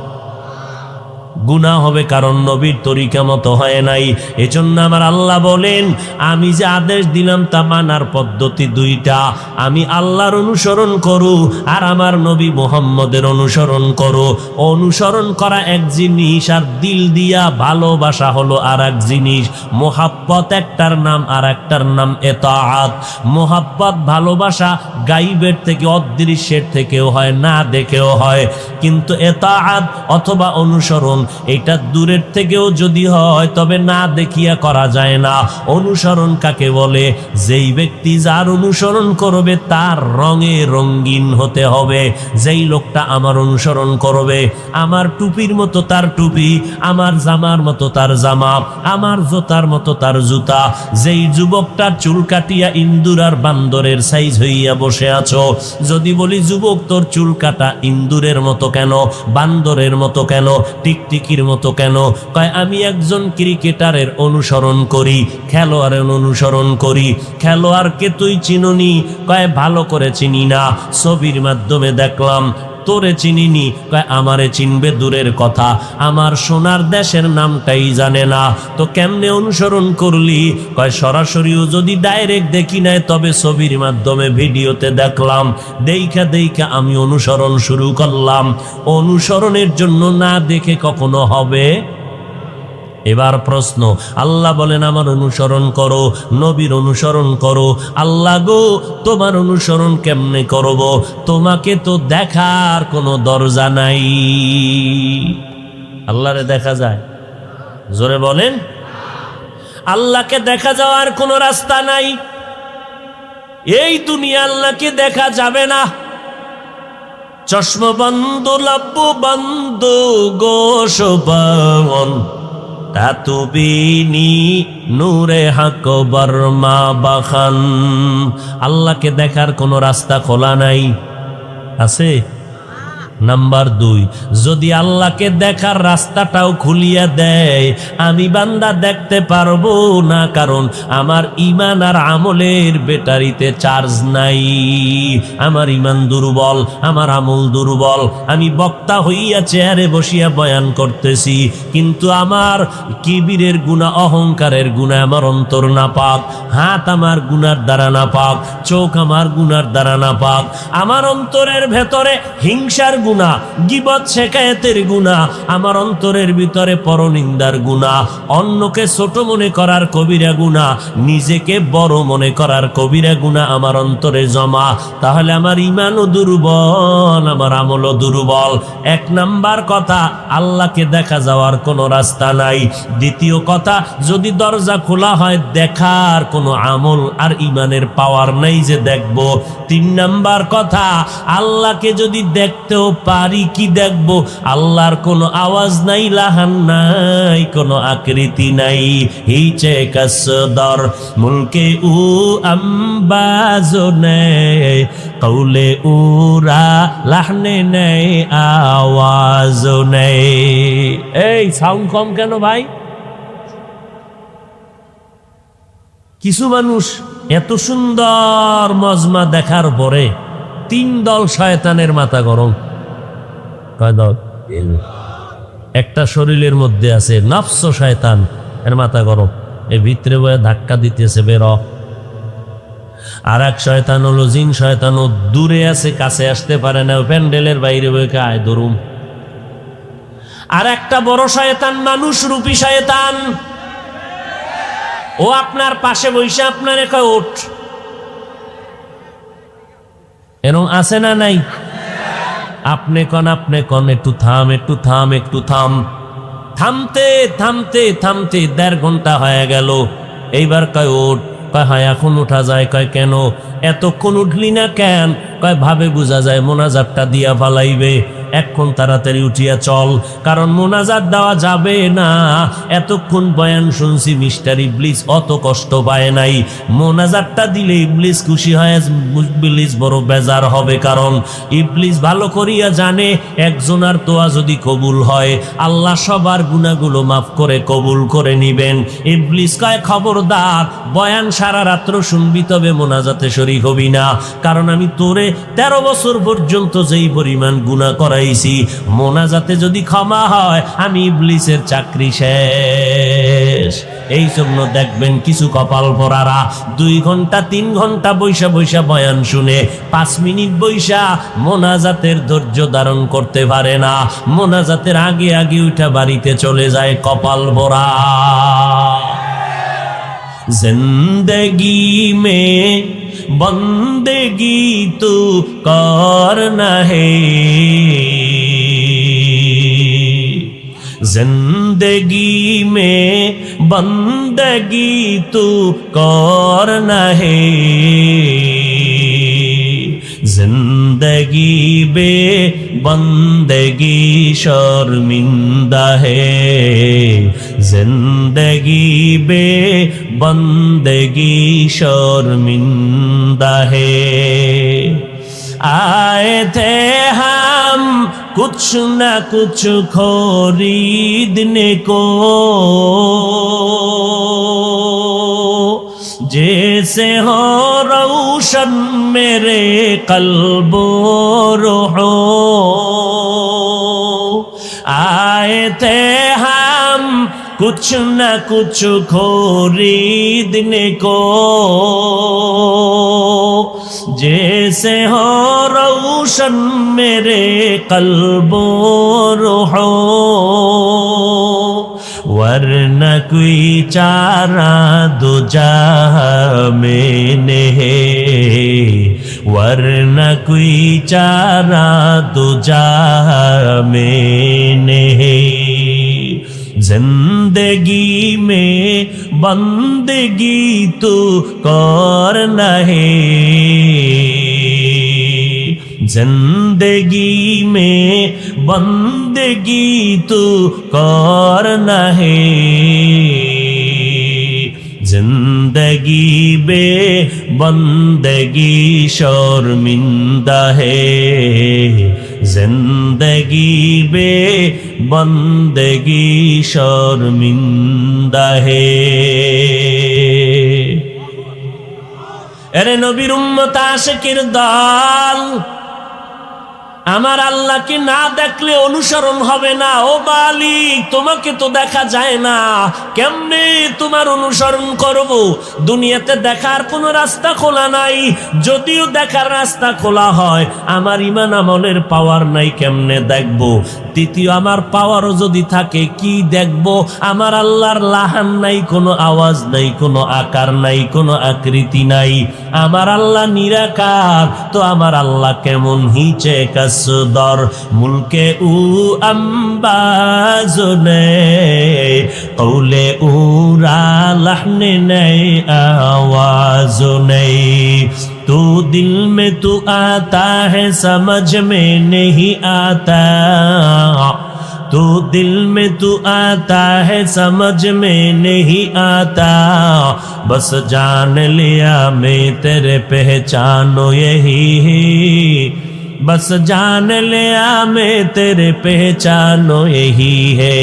গুনাহ হবে, কারণ নবীর তরিকা মতো হয় নাই। এজন্য আমার আল্লাহ বলেন, আমি যে আদেশ দিলাম তা মানার পদ্ধতি 2টা। আমি আল্লাহর অনুসরণ করো আর আমার নবী মুহাম্মদের অনুসরণ করো। অনুসরণ করা এক জিনিস, আর দিল দিয়া ভালোবাসা হলো আর এক জিনিস। মোহাব্বত একটার নাম, আর একটার নাম এতাআত। মোহাব্বত ভালোবাসা গাইবের থেকে, অদৃশ্যের থেকেও হয়, না দেখেও হয়। কিন্তু এতাআত অথবা অনুসরণ, এটা দূরের থেকেও যদি হয় তবে না দেখিয়া করা যায় না। অনুসরণ কাকে বলে? যেই ব্যক্তি যার অনুসরণ করবে তার রঙে রঙিন হতে হবে। যেই লোকটা আমার অনুসরণ করবে, আমার টুপির মতো তার টুপি, আমার জামার মতো তার জামা, আমার জুতার মতো তার জুতা। যেই যুবকটা চুল কাটিয়া ইন্দুর আর বান্দরের সাইজ হইয়া বসে আছো, যদি বলি যুবক তোর চুল কাটা ইন্দুরের মতো কেন, বান্দরের মতো কেন, টিকটিকির মতো কেন? কয় আমি একজন ক্রিকেটারের অনুসরণ করি, খেলোয়াড়ের অনুসরণ করি। খেলোয়াড়কে তুই চিনুনি? কয় ভালো করে চিনি না, ছবির মাধ্যমে দেখলাম। তোরে চিনিনি? কয় আমারে চিনবে দূরের কথা, আমার সোনার দেশের নামটাই জানে না। তো কেমনে অনুসরণ করলি? কয় সরাসরিও যদি ডাইরেক্ট দেখি নাই, তবে ছবির মাধ্যমে ভিডিওতে দেখলাম, দেইখা দেইখা আমি অনুসরণ শুরু করলাম। অনুসরণের জন্য না দেখে কখনো হবে? এবার প্রশ্ন, আল্লাহ বলেন আমার অনুসরণ করো, নবীর অনুসরণ করো। আল্লাহ গো, তোমার অনুসরণ কেমনে করব? তোমাকে তো দেখার কোনো দরজা নাই। আল্লাহরে দেখা যায়? জোরে বলেন। আল্লাহকে দেখা যাওয়ার কোনো রাস্তা নাই। এই দুনিয়া আল্লাহকে দেখা যাবে না। চশমা বন্ধ, লাভ বন্ধ, গোশবান তাতুবিনি নূরে হক বর্মা বাখান। আল্লাহকে দেখার কোনো রাস্তা খোলা নাই, আছে? নাম্বার 2, যদি আল্লাহকে দেখার রাস্তাটাও খুলিয়া দেয়, আমি বান্দা দেখতে পারবো না, কারণ আমার ঈমান আর আমলের ব্যাটারিতে চার্জ নাই। আমার ঈমান দুর্বল, আমার আমল দুর্বল। আমি বক্তা হইয়া চেয়ারে বসিয়া বয়ান করতেছি, কিন্তু আমার কিবিরের গুনাহ, অহংকারের গুনাহ আমার অন্তর নাপাক, হাত আমার গুনার দ্বারা নাপাক, চোখ আমার গুনার দ্বারা নাপাক, আমার অন্তরের ভেতরে হিংসার গুনাহ, গীবত শেকায়েতের গুনাহ, আমার অন্তরের ভিতরে পরনিন্দার গুনাহ, অন্যকে ছোট মনে করার কবিরা গুনাহ, নিজেকে বড় মনে করার কবিরা গুনাহ আমার অন্তরে জমা। তাহলে আমার ঈমানও দুর্বল, আমার আমলও দুর্বল। 1 নাম্বার কথা, আল্লাহকে দেখা যাওয়ার কোনো রাস্তা নাই। দ্বিতীয় কথা, যদি দরজা খোলা হয়, দেখার কোনো আমল আর ঈমানের পাওয়ার নাই যে দেখব। 3 নাম্বার কথা, আল্লাহকে যদি দেখতেও পারি, কি দেখব? আল্লাহর কোনো আওয়াজ নাই, লাহান নাই, কোনো আকৃতি নাই। হিচে কসদর মুলকে উ আম্বাজো নেই, কৌলে উরা লাহনে নেই, আওয়াজও নেই। এই সাউন্ড কম কেন ভাই? কিছু মানুষ এত সুন্দর মজমা দেখার পরে 3 দল শয়তানের মাথা গরম। কয় দল? একটা শরীরের মধ্যে আছে নফস শয়তান, এর মাথা গরম, এর ভিতরে বয়ে ধাক্কা দিতেছে বের। আর এক শয়তান হলো জিন শয়তান, ও দূরে আছে, কাছে আসতে পারে না, প্যান্ডেলের বাইরে বয়ে আয় ধরুম। আর একটা বড় শয়তান মানুষ রূপী শয়তান, ও আপনার পাশে বসে আপনারে কয় ওঠ, এরকম আছে না নাই? আপনি কন একটু থাম, একটু থাম, একটু থাম। থামতে থামতে থামতে 1.5 ঘন্টা হয়ে গেল। এইবার কয় ওঠ। কয় হ্যাঁ এখন উঠা যায়। কয় কেন এতক্ষণ উঠলি না কেন? কয় ভাবে বোঝা যায় মোনাজাতটা দিয়া ফালাইবে, এখন তাড়াতাড়ি উঠিয়া চল, কারণ মোনাজাত দেওয়া যাবে না। এতক্ষণ বয়ান শুনছি, মিস্টার ইবলিস অত কষ্ট পায় নাই, মোনাজাতটা দিলে ইবলিস খুশি হয়, ইবলিস বড় বেজার হবে, কারণ ইবলিস ভালো করিয়া জানে একজনের দোয়া যদি কবুল হয় আল্লাহ সবার গুনাহগুলো মাফ করে কবুল করে নিবেন। ইবলিস কয় খবরদার, বয়ান সারা রাত্র শুনবি তবে মোনাজাতে শরীক হবি না, কারণ আমি তোরে 13 বছর পর্যন্ত যেই পরিমাণ গুনাহ করাইছি, মোনাজাতে যদি ক্ষমা হয় আমি ইবলিসের চাকরি শেষ। এই জন্য দেখবেন কিছু কপাল পরারা 2 ঘন্টা 3 ঘন্টা বৈশা বৈশা বয়ান শুনে 5 মিনিট বৈশা মোনাজাতের ধৈর্য ধারণ করতে পারে না, মোনাজাতের আগে আগে উঠা বাড়িতে চলে যায়, কপাল ভরা। जिंदगी में बंदगी तू करना है, जिंदगी में बंदगी तू करना है, जिंदगी बे बंदगी शर्मिंदा है, जिंदगी बे बंदगी शर्मिंदा है। आए थे हम कुछ न कुछ खरीदने को, जैसे हो रोशन मेरे कल्बो रूहो। आए थे हम कुछ न कुछ खरीदने को, जैसे हो रोशन मेरे कल्बो रूहो, वरना कोई चारा दो जहां में नहीं, वरना कोई चारा दो जहां में नहीं। जिंदगी में बंदगी तू करना है, जिंदगी में बंदगी तू करना है, जिंदगी बे बंदगी शर्मिंदा है, जिंदगी बे बंदगी शर्मिंदा है। अरे नबीर उम्मत आशिकीर दल, আমার আল্লাহকে না দেখলে অনুসরণ হবে না। ও মালিক, তোমাকে তো দেখা যায় না, কেমনে তোমার অনুসরণ করব? দুনিয়াতে দেখার কোনো রাস্তা খোলা নাই, যদিও দেখার রাস্তা খোলা হয় আমার ঈমান আমলের পাওয়ার নাই, কেমনে দেখব? দ্বিতীয়, আমার পাওয়ারও যদি থাকে কি দেখব? আমার আল্লাহর লাহান নাই, কোনো আওয়াজ নাই, কোনো আকার নাই, কোনো আকৃতি নাই, আমার আল্লাহ নিরাকার। তো আমার আল্লাহ কেমন হিচে কাসদর মুলকে উ আম্বাজ নেই, কৌলে উ রা লাহনে নেই, आवाज नहीं। तू दिल में तू आता है समझ में नहीं आता, तू दिल में तू आता है समझ में नहीं आता, बस जान लिया मैं तेरे पहचानो यही, बस जान लिया मैं तेरे पहचानो यही है।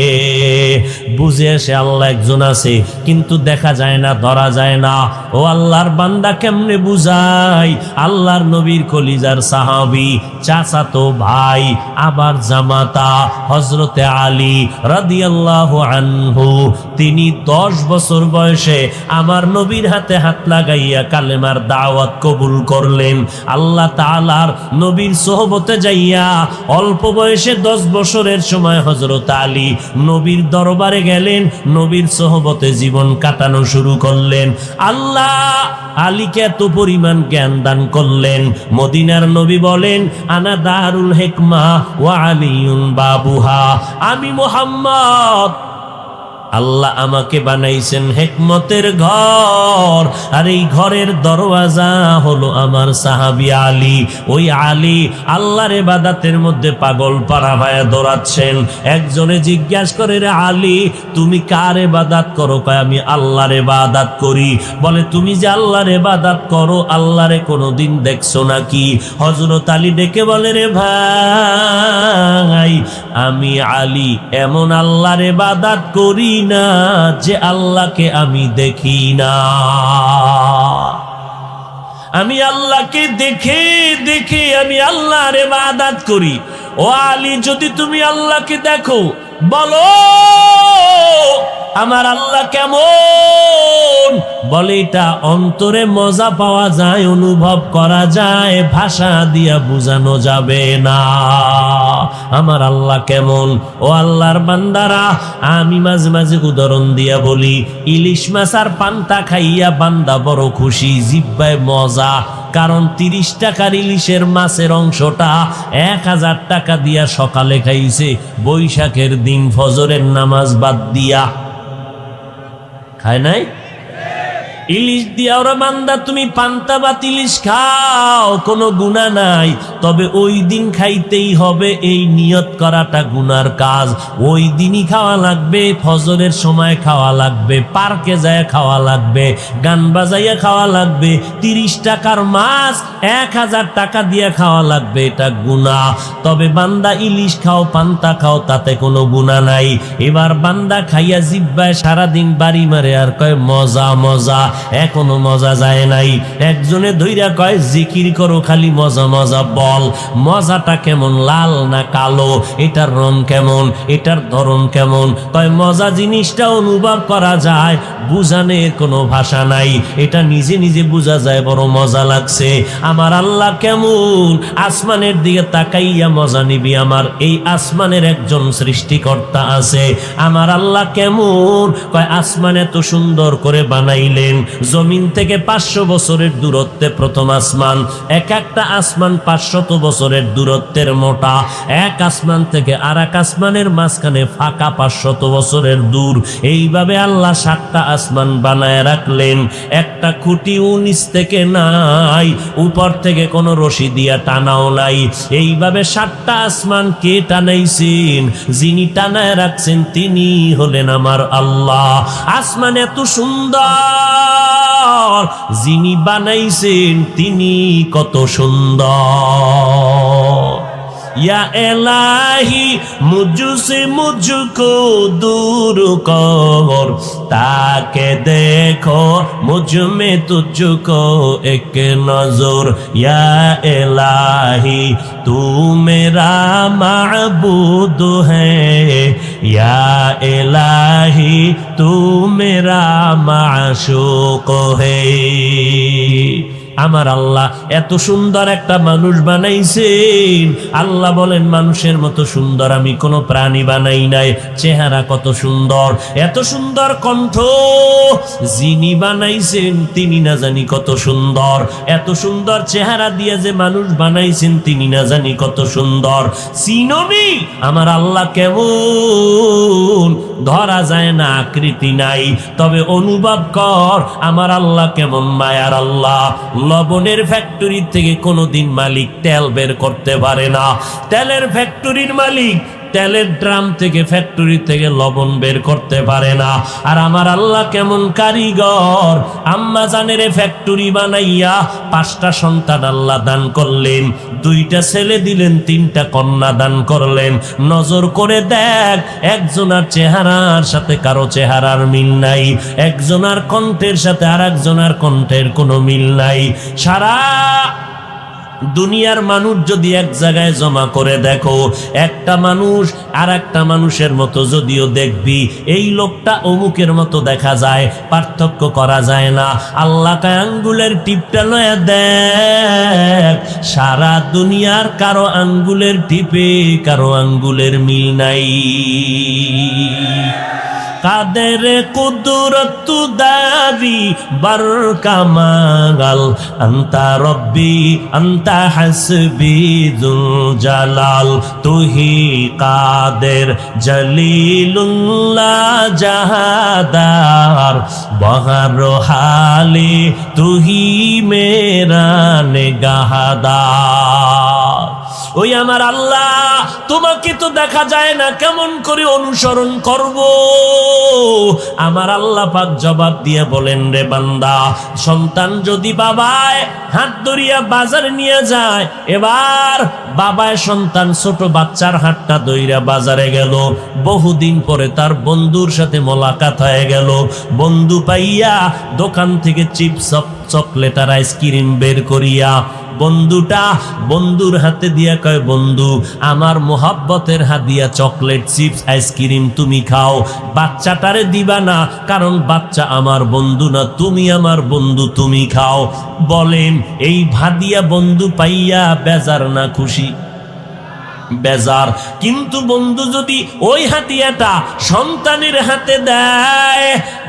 বুঝে আসে আল্লাহ একজন আছে, কিন্তু দেখা যায় না, ধরা যায় না। ও আল্লাহর বান্দা কেমনে বুঝাই? আল্লাহর নবীর কলিজার সাহাবী, চাচাতো ভাই, আবার জামাতা হযরতে আলী রাদিয়াল্লাহু আনহু, তিনি 10 বছর বয়সে আমার নবীর হাতে হাত লাগাইয়া কালেমার দাওয়াত কবুল করলেন। আল্লাহ তাআলার নবীর সোহবতে যাইয়া অল্প বয়সে 10 বছরের সময় হযরত আলী নবীর দরবারে গেলেন, নবীর সোহবতে জীবন কাটানো শুরু করলেন। আল্লাহ আলীকে এত পরিমাণ জ্ঞান দান করলেন, মদিনার নবী বলেন আনা দারুল হিকমা ওয়া আলিয়ুন বাবুহা, আমি মুহাম্মদ, আল্লাহ আমাকে বানাইছেন হিকমতের ঘর, আর এই ঘরের দরওয়াজা হলো আমার সাহাবী আলী। ওই আলী আল্লাহর ইবাদতের মধ্যে পাগল পারা হয়ে দৌড়াচ্ছেন। একজনে জিজ্ঞাসা করে, রে আলী তুমি কার ইবাদত করো? কয় আমি আল্লাহর ইবাদত করি। বলে তুমি যে আল্লাহর ইবাদত করো, আল্লাহরে কোনোদিন দেখছো নাকি? হযরত আলী ডেকে বলে, রে ভাই আমি আলী এমন আল্লাহর ইবাদত করি না যে আল্লাহকে আমি দেখি না, আমি আল্লাহকে দেখে দেখে আমি আল্লাহর ইবাদত করি। ও আলী যদি তুমি আল্লাহকে দেখো বলো আমার আল্লাহ কেমন? বলে এটা অন্তরে মজা পাওয়া যায়, অনুভব করা যায়, ভাষা দিয়া বোঝানো যাবে না আমার আল্লাহ কেমন। ও আল্লাহর বান্দারা, আমি মাঝে মাঝে উদাহরণ দিয়া বলি, ইলিশ মাছ আর পান্তা খাইয়া বান্দা বড় খুশি, জিব্বায় মজা, কারণ 30 টাকার ইলিশের মাছের অংশটা 1000 টাকা দিয়া সকালে খাইছে, বৈশাখের দিন ফজরের নামাজ বাদ দিয়া। খায় নাই? ইলিশ দিয়া ওরা বান্দা তুমি পান্তা ভাত ইলিশ খাও, কোনো গুনাহ নাই, তবে ওই দিন খাইতেই হবে এই নিয়ত করাটা গুনার কাজ। ওই দিনই খাওয়া লাগবে, ফজরের সময় খাওয়া লাগবে, পার্কে যায় খাওয়া লাগবে, গান বাজাইয়া খাওয়া লাগবে, 30 টাকার মাছ 1000 টাকা দিয়ে খাওয়া লাগবে, এটা গুনাহ। তবে বান্দা ইলিশ খাও পান্তা খাও তাতে কোনো গুনাহ নাই। এবার বান্দা খাইয়া জিব্বায় সারাদিন বাড়ি মারে আর কয় মজা মজা, এখনো মজা যায় নাই। একজনে ধইরা কয় জিকির করো খালি মজা মজা, বল মজাটা কেমন, লাল না কালো, এটার রং কেমন, এটার ধরন কেমন? কয় মজা জিনিসটা অনুভব করা যায়, বুঝানোর কোনো ভাষা নাই, এটা নিজে নিজে বোঝা যায়, বড় মজা লাগছে। আমার আল্লাহ কেমন? আসমানের দিকে তাকাইয়া মজা নিবি, আমার এই আসমানের একজন সৃষ্টিকর্তা আছে। আমার আল্লাহ কেমন? কয় আসমান এত সুন্দর করে বানাইলেন, জমিন থেকে 500 বছরের দূরত্বে প্রথম আসমান, এক একটা আসমান 500 বছরের দূরত্বের মোটা, এক আসমান থেকে আর এক আসমানের মাঝখানে ফাঁকা 500 বছরের দূর। এইভাবে আল্লাহ 7টা আসমান বানায় রাখলেন, একটা খুঁটি 19 থেকে নাই, উপর থেকে কোনো রশি দিয়া টানাও নাই। এইভাবে 7টা আসমান কে টানাইছেন? যিনি টানায় রাখছেন তিনি হলেন আমার আল্লাহ। আসমান এত সুন্দর, যিনি বানাইছেন তিনি কত সুন্দর। या इलाही मुझसे मुझको दूर कर, ताके देखो मुझ में तुझको एक नजर। या इलाही तू मेरा माबूद है, या इलाही तू मेरा माशूक है। আমার আল্লাহ এত সুন্দর একটা মানুষ বানাইছেন। আল্লাহ বলেন মানুষের মতো সুন্দর আমি কোনো প্রাণী বানাই নাই। চেহারা কত সুন্দর, এত সুন্দর কণ্ঠ, যিনি বানাইছেন তিনি না জানি কত সুন্দর। এত সুন্দর চেহারা দিয়ে যে মানুষ বানাইছেন তিনি না জানি কত সুন্দর। চিনবি আমার আল্লাহ কেমন? ধরা যায় না, আকৃতি নাই, তবে অনুভব কর আমার আল্লাহ কেমন মায়ার আল্লাহ। লবণের ফ্যাক্টরি থেকে কোনোদিন মালিক তেল বের করতে পারে না। তেলের ফ্যাক্টরির মালিক তেলের ড্রাম থেকে, ফ্যাক্টরি থেকে লবণ বের করতে পারে না। আর আমার আল্লাহ কেমন কারিগর! আম্মা জানের ফ্যাক্টরি বানাইয়া 5টা সন্তান আল্লাহ দান করলেন, 2টা ছেলে দিলেন, 3টা কন্যা দান করলেন। নজর করে দেখ, একজনের চেহারার সাথে কারো চেহারার মিল নাই, একজনের কণ্ঠের সাথে আর একজনের কণ্ঠের কোনো মিল নাই। সারা দুনিয়ার মানুষ যদি এক জায়গায় জমা করে দেখো, একটা মানুষ আর একটা মানুষের মতো যদিও দেখবি, এই লোকটা অমুকের মতো দেখা যায়, পার্থক্য করা যায় না। আল্লাহ কয় আঙ্গুলের টিপটা লয়ে দেখ, সারা দুনিয়ার কারো আঙ্গুলের টিপে কারো আঙ্গুলের মিল নাই। কাদের কুদরত দারি বার কামাল, আন্তা রব্বি আন্তা হাসবি যুল জালাল, তুহি কাদের জলিলুল্লাহ জাহাদার, বহর হালে তুহি মেরা নেগাহদার। ওই আমার আল্লাহ, তোমাকে তো দেখা যায় না, কেমন করে অনুসরণ করব? আমার আল্লাহ পাক জবাব দিয়ে বলেন, রে বান্দা, সন্তান যদি বাবায় হাত ধরিয়া বাজারে নিয়ে যায়, এবার বাবায় সন্তান ছোট বাচ্চার হাতটা ধইরা বাজারে গেল, বহুদিন পরে তার বন্ধুর সাথে মোলাকাত হয়ে গেল। বন্ধু পাইয়া দোকান থেকে চিপস চকলেট আর আইসক্রিম বের করিয়া বন্ধুটা বন্ধুর হাতে দিয়া কয়, বন্ধু আমার মোহাব্বতের হাদিয়া চকলেট চিপস আইসক্রিম তুমি খাও, বাচ্চাটারে দিবা না, কারণ বাচ্চা আমার বন্ধু না, তুমি আমার বন্ধু, তুমি খাও। বলেন এই ভাদিয়া বন্ধু পাইয়া বেজার না খুশি? বেজার। কিন্তু বন্ধু যদি ওই হাতিয়াটা সন্তানের হাতে দেয়,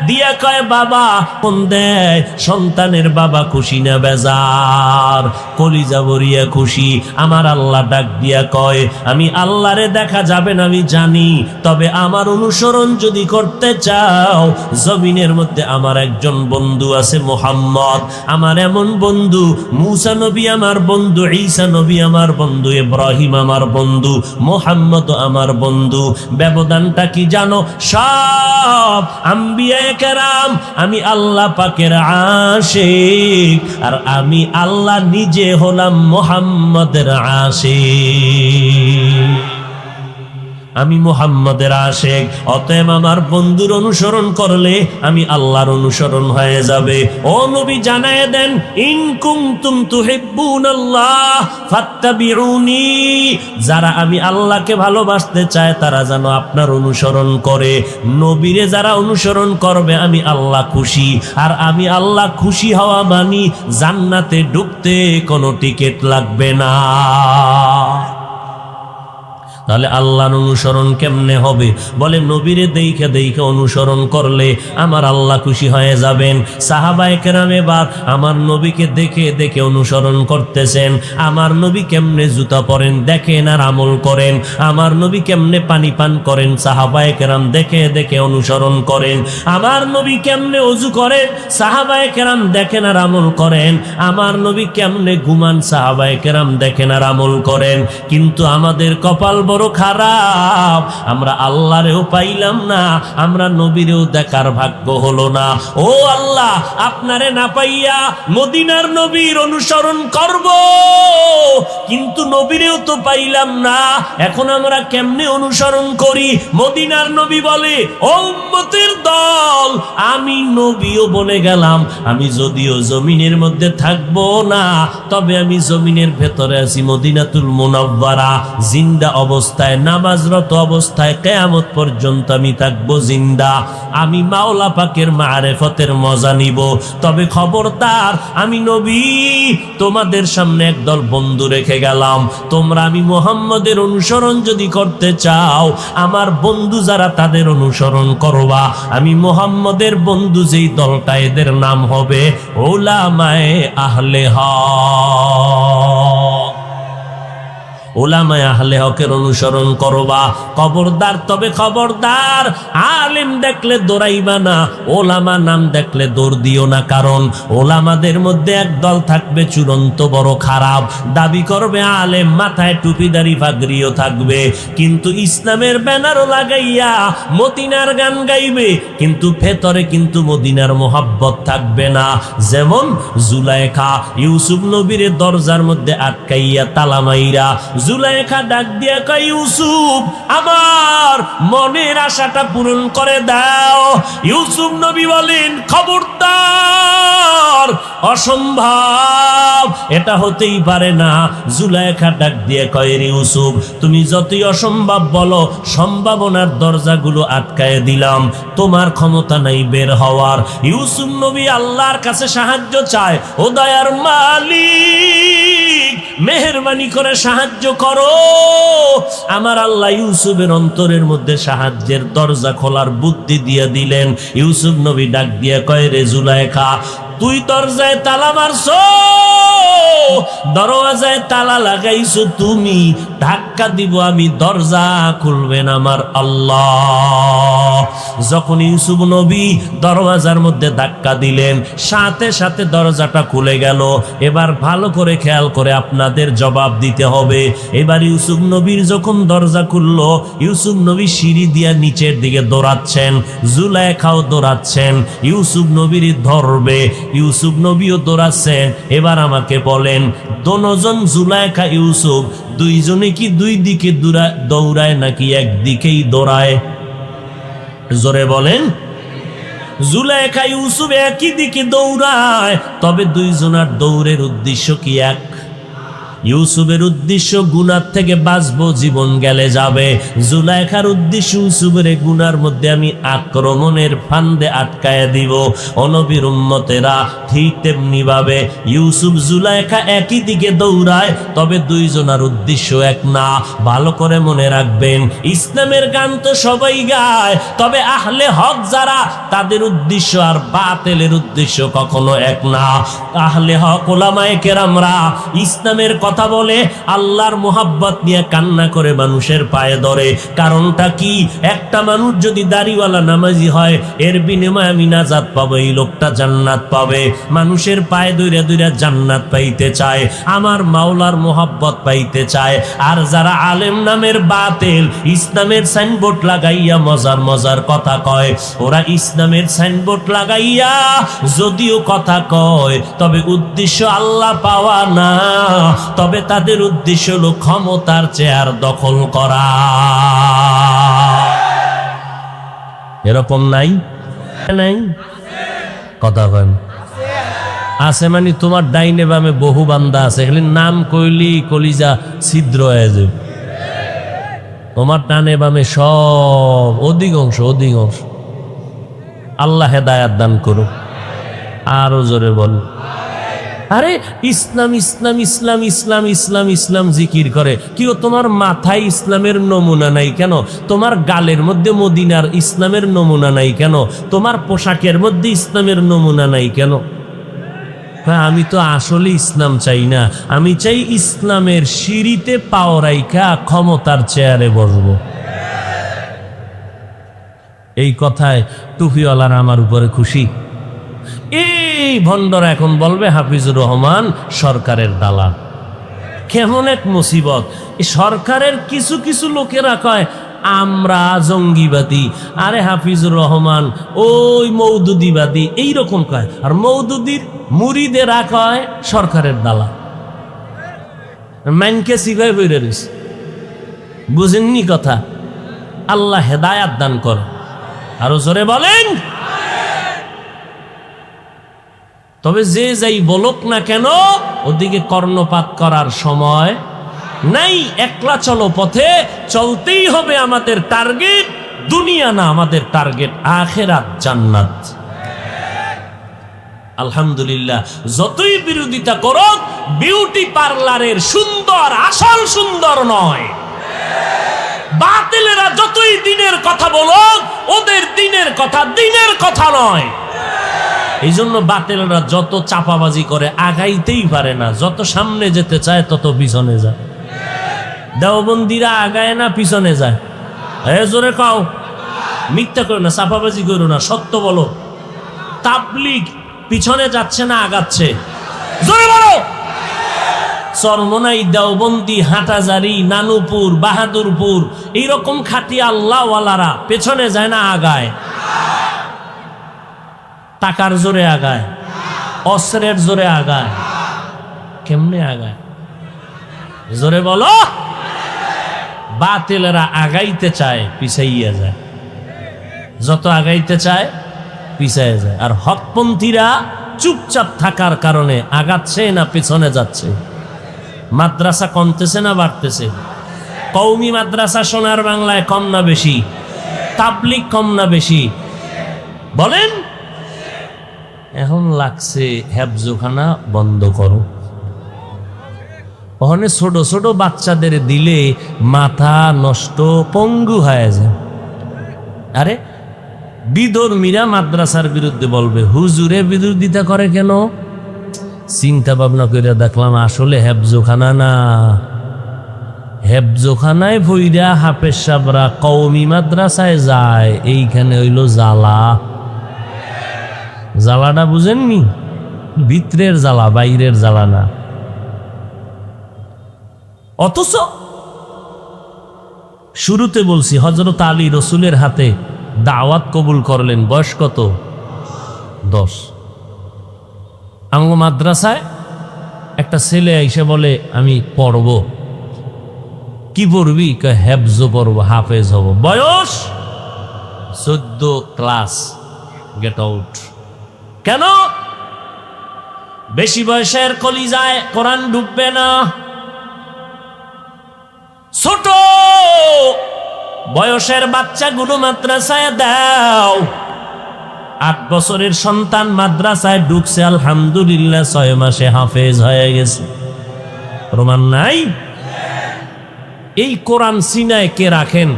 দিয়া কয় বাবা, কোন দেয়, সন্তানের বাবা খুশি না বেজার? কলিজা ভরিয়া খুশি। আমার আল্লাহ ডাক দিয়া কয়, আমি আল্লাহরে দেখা যাবে না আমি জানি, তবে আমার অনুসরণ যদি করতে চাও, জমিনের মধ্যে আমার একজন বন্ধু আছে মুহাম্মদ, আমার এমন বন্ধু, মুসা নবী আমার বন্ধু, ঈসা নবী আমার বন্ধু, ইব্রাহিম আমার বন্ধু, মুহাম্মদ আমার বন্ধু। ব্যবধানটা কি জানো? সব আম্বিয়া কেরাম আমি আল্লাহ পাকের আশিক, আর আমি আল্লাহ নিজে হলাম মুহাম্মদের আশিক। আমি মুহাম্মদের আশিক, অতএব আমার বন্ধুর অনুসরণ করলে আমি আল্লাহর অনুসরণ হয়ে যাবে। ও নবী জানায়ে দেন, ইন কুনতুম তুহিব্বুনাল্লাহ ফাত্তাবিউনি, যারা আমি আল্লাহকে ভালোবাসতে চায় তারা যেন আপনার অনুসরণ করে। নবীরে যারা অনুসরণ করবে আমি আল্লাহ খুশি, আর আমি আল্লাহ খুশি হওয়া মানি জান্নাতে ঢুকতে কোনো টিকিট লাগবে না। তাহলে আল্লাহর অনুসরণ কেমনে হবে? বলে নবীরে দেখে দেখে অনুসরণ করলে আমার আল্লাহ খুশি হয়ে যাবেন। সাহাবায়ে কেরাম এবার আমার নবীকে দেখে দেখে অনুসরণ করতেছেন। আমার নবী কেমনে জুতা পরেন দেখেন আর আমল করেন, আমার নবী কেমনে পানি পান করেন সাহাবায়ে কেরাম দেখে দেখে অনুসরণ করেন, আমার নবী কেমনে ওযু করেন সাহাবায়ে কেরাম দেখেন আর আমল করেন, আমার নবী কেমনে ঘুমান সাহাবায়ে কেরাম দেখেন আর আমল করেন। কিন্তু আমাদের কপাল বড় খারাপ, আমরা আল্লাহরেও পাইলাম না, আমরা নবীরেও দেখার ভাগ্য হলো না। ও আল্লাহ, আপনারে না পাইয়া মদিনার নবীর অনুসরণ করব, কিন্তু নবীরেও তো পাইলাম না, এখন আমরা কেমনে অনুসরণ করি? মদিনার নবী বলে, ও উম্মতের দল, আমি নবীও বলে গেলাম, আমি যদিও জমিনের মধ্যে থাকবো না, তবে আমি জমিনের ভেতরে আছি মদিনাতুল মুনাওয়ারা, জিন্দা অবস্থায়, নামাজরত অবস্থায়, কিয়ামত পর্যন্ত আমি থাকবো জিন্দা। আমি মাওলা পাকের মারেফতের মজা নিব। তবে খবরদার, আমি নবী তোমাদের সামনে একদল বন্ধু রেখে গেলাম, তোমরা আমি মুহাম্মদের অনুসরণ যদি করতে চাও, আমার বন্ধু যারা তাদের অনুসরণ করবা। আমি মুহাম্মদের বন্ধু যেই দলটা, এদের নাম হবে উলামায়ে আহলে হক। উলামায়ে আহলে হকের অনুসরণ করবা। খবরদার, তবে খবরদার, আলেম দেখলে দৌড়াইবা না, ওলামা নাম দেখলে দৌড় দিও না, কারণ ওলামাদের মধ্যে এক দল থাকবে চূড়ান্ত বড় খারাপ, দাবি করবে আলেম, মাথায় টুপিদারি পাগড়িও থাকবে, কিন্তু ইসলামের ব্যানারও লাগাইয়া মদিনার গান গাইবে, কিন্তু ভেতরে কিন্তু মদিনার মোহাব্বত থাকবে না। যেমন জুলাইখা ইউসুফ নবীর দরজার মধ্যে আটকাইয়া তালা মাইরা জুলাইখা ডাক দিয়া কয়, ইউসুফ আমার মনের আশাটা পূরণ করে দাও। ইউসুফ নবী বলেন, খবরদার, অসম্ভব, এটা হতেই পারে না। জুলাইখা ডাক দিয়ে কয়, ইউসুফ তুমি যতই অসম্ভব বলো, সম্ভাবনার দরজাগুলো আটকায় দিলাম, তোমার ক্ষমতা নাই বের হওয়ার। ইউসুফ নবী আল্লাহর কাছে সাহায্য চায়, ও দয়ার মালিক মেহেরবানি করে সাহায্য করো। আমার আল্লাহ ইউসুফের অন্তরের মধ্যে সাহায্যের দরজা খোলার বুদ্ধি দিয়ে দিলেন। ইউসুফ নবী ডাক দিয়ে কয়, রে জুলাইখা তুই দরজায় তালা মারছো, দরওয়াজায় তালা লাগাইছো তুমি, ধাক্কা দিব আমি, দরজা খুলবেন আমার আল্লাহ। যখন ইউসুফ নবী দরওয়াজার মধ্যে ধাক্কা দিলেন, সাথে সাথে দরজাটা খুলে গেল। এবার ভালো করে খেয়াল করে আপনাদের জবাব দিতে হবে। এবার ইউসুফ নবীর যখন দরজা খুললো, ইউসুফ নবী সিঁড়ি দিয়া নিচের দিকে দৌড়াচ্ছেন, জুলাইখাও দৌড়াচ্ছেন, ইউসুফ নবীর ধরবে, ইউসুফ নবীও দৌড়াচ্ছেন। এবার আমাকে বলেন, দোনোজন জুলাইখা ইউসুফ দুইজনে কি দুই দিকে দৌড়ায় নাকি একদিকেই দৌড়ায়? জোরে বলেন। জুলাইখা ইউসুফ একই দিকে দৌড়ায়, তবে দুইজনার দৌড়ের উদ্দেশ্য কি এক? ইউসুফের উদ্দেশ্য গুনার থেকে বাঁচবো, জীবন গেলে যাবে। জুলাইখার উদ্দেশ্য ইউসুফের গুনার মধ্যে আমি আক্রমণের ফান্দে আটকায় দিব। নবীর উম্মতেরা ঠিক তেমনি ভাবে ইউসুফ জুলাইখা একই দিকে দৌড়ায়, তবে দুইজনার উদ্দেশ্য এক না। ভালো করে মনে রাখবেন, ইসলামের গান তো সবাই গায়, তবে আহলে হক যারা, তাদের উদ্দেশ্য আর বাতিলের উদ্দেশ্য কখনো এক না। আহলে হক ওলামায়ে কেরামরা ইসলামের কথা বলে, আল্লাহর মোহাব্বত নিয়ে কান্না করে মানুষের পায়ে ধরে। কারণটা কি? একটা মানুষ যদি দাড়িওয়ালা নামাজি হয়, এর বিনিময়ে আমি নাজাত পাবো, এই লোকটা জান্নাত পাবে। মানুষের পায়ে ধরে ধরে জান্নাত পাইতে চায়, আমার মাওলার মোহাব্বত পাইতে চায়। আর যারা আলেম নামের বাতিল, ইসলামের সাইনবোর্ড লাগাইয়া মজার মজার কথা কয়, ওরা ইসলামের সাইনবোর্ড লাগাইয়া যদিও কথা কয়, তবে উদ্দেশ্য আল্লাহ পাওয়া না, তবে তাদের উদ্দেশ্য হলো ক্ষমতার চেয়ার দখল করা। এরকম নাই? নাই কথা বলেন। আছে মানে তোমার ডাইনে বামে বহু বান্দা আছে, খালি নাম কইলি কলিজা ছিদ্র হয়ে যাবে। তোমার ডানে বামে সব অধিকাংশ আল্লাহ হেদায়াত দান করুক। আরো জোরে বল। আরে ইসলাম ইসলাম ইসলাম ইসলাম ইসলাম ইসলাম জিকির করে, কেউ তোমার মাথায় ইসলামের নমুনা নাই কেন? তোমার গালের মধ্যে মদিনার ইসলামের নমুনা নাই কেন? তোমার পোশাকের মধ্যে ইসলামের নমুনা নাই কেন? হ্যাঁ, আমি তো আসলে ইসলাম চাই না, আমি চাই ইসলামের সিঁড়িতে পাও রাইখা ক্ষমতার চেয়ারে বসবো। এই কথায় টুপিওয়ালারা আমার উপরে খুশি। এই ভণ্ডরা এখন বলবে হাফিজুর রহমান সরকারের দালাল। কেমন এক মুসিবত! সরকারের কিছু কিছু লোকেরা কয় আমরা জঙ্গিবাদী, আরে হাফিজুর রহমান ওই মৌদুদিবাদী, এইরকম কয়। আর মৌদুদির মুরিদেরা কয় সরকারের দালাল। মানকে সিগাই বইরে রইছে, বুঝেননি কথা? আল্লাহ হেদায়াত দান কর। আরো জোরে বলেন। তবে যে যাই বলুক না কেন, ওদিকে কর্ণপাত করার সময় নাই। একলা চলো পথে, চলতেই হবে। আমাদের টার্গেট দুনিয়া না, আমাদের টার্গেট আখিরাত, জান্নাত। আলহামদুলিল্লাহ, যতই বিরোধিতা করো, বিউটি পার্লারের সুন্দর আসল সুন্দর নয়। বাতিলেরা যতই দিনের কথা বলো, ওদের দিনের কথা দিনের কথা নয়। এই জন্য বাতিলরা যত চাপাবাজি করে আগাইতেই পারে না, যত সামনে যেতে চায় তত পিছনে যায়। দেওবন্দিরা আগায় না পিছনে যায়? জোরে কাও, মিথ্যা করো না, চাপাবাজি করো না, সত্য বলো। তাবলীগ পিছনে যাচ্ছে না আগাচ্ছে? জোরে বলো। চরমনাই, দেওবন্দি, হাটাজারি, নানুপুর, বাহাদুরপুর, এইরকম খাঁটি আল্লাহওয়ালারা পেছনে যায় না আগায়? টাকার জোরে আগায়, অস্ত্রের জোরে আগায়। কেমনে আগায়? জোরে বলো। বাতিলেরা আগাইতে চায় পিছাইয়া যায়, যত আগাইতে চায় পিছাইয়া যায়। আর হকপন্থীরা চুপচাপ থাকার কারণে আগাচ্ছে না পিছনে যাচ্ছে। মাদ্রাসা কমতেছে না বাড়তেছে? কওমি মাদ্রাসা সোনার বাংলায় কম না বেশি? তাবলিগ কম না বেশি? বলেন। এখন লাগছে হেফজোখানা বন্ধ করো। ওখানে ছোট ছোট বাচ্চাদের দিলে মাথা নষ্ট, পঙ্গু হয়ে যায়। আরে বিধর্মীরা মাদ্রাসার বিরুদ্ধে বলবে, হুজুরে বিরোধিতা করে কেন? চিন্তা ভাবনা করে দেখলাম আসলে হেফজোখানা না, হেফজোখানায় ভইরা হাফেজ সাহেবরা কওমি মাদ্রাসায় যায়, এইখানে হইল জ্বালা। জ্বালাটা বুঝেননি? ভিতরের জ্বালা, বাইরের জ্বালা না। অথচ শুরুতে বলছি হযরত আলী রসুলের হাতে দাওয়াত কবুল করলেন, বয়স কত? 10। আমার মাদ্রাসায় একটা ছেলে এসে বলে আমি পড়ব। কি পড়বি? হেফজ পড়ব, হাফেজ হব। বয়স 14 ক্লাস। Get out. কেন? বেশি বয়সের কলিজায় কোরআন ঢুকবে না। ছোট বয়সের বাচ্চাগুলো মাদ্রাসায় দাও। 8 বছরের সন্তান মাদ্রাসায় ঢুকছে, আলহামদুলিল্লাহ 6 মাসে হাফেজ হয়ে গেছে। প্রমাণ নাই? এই কোরআন সিনায় কে রাখেন?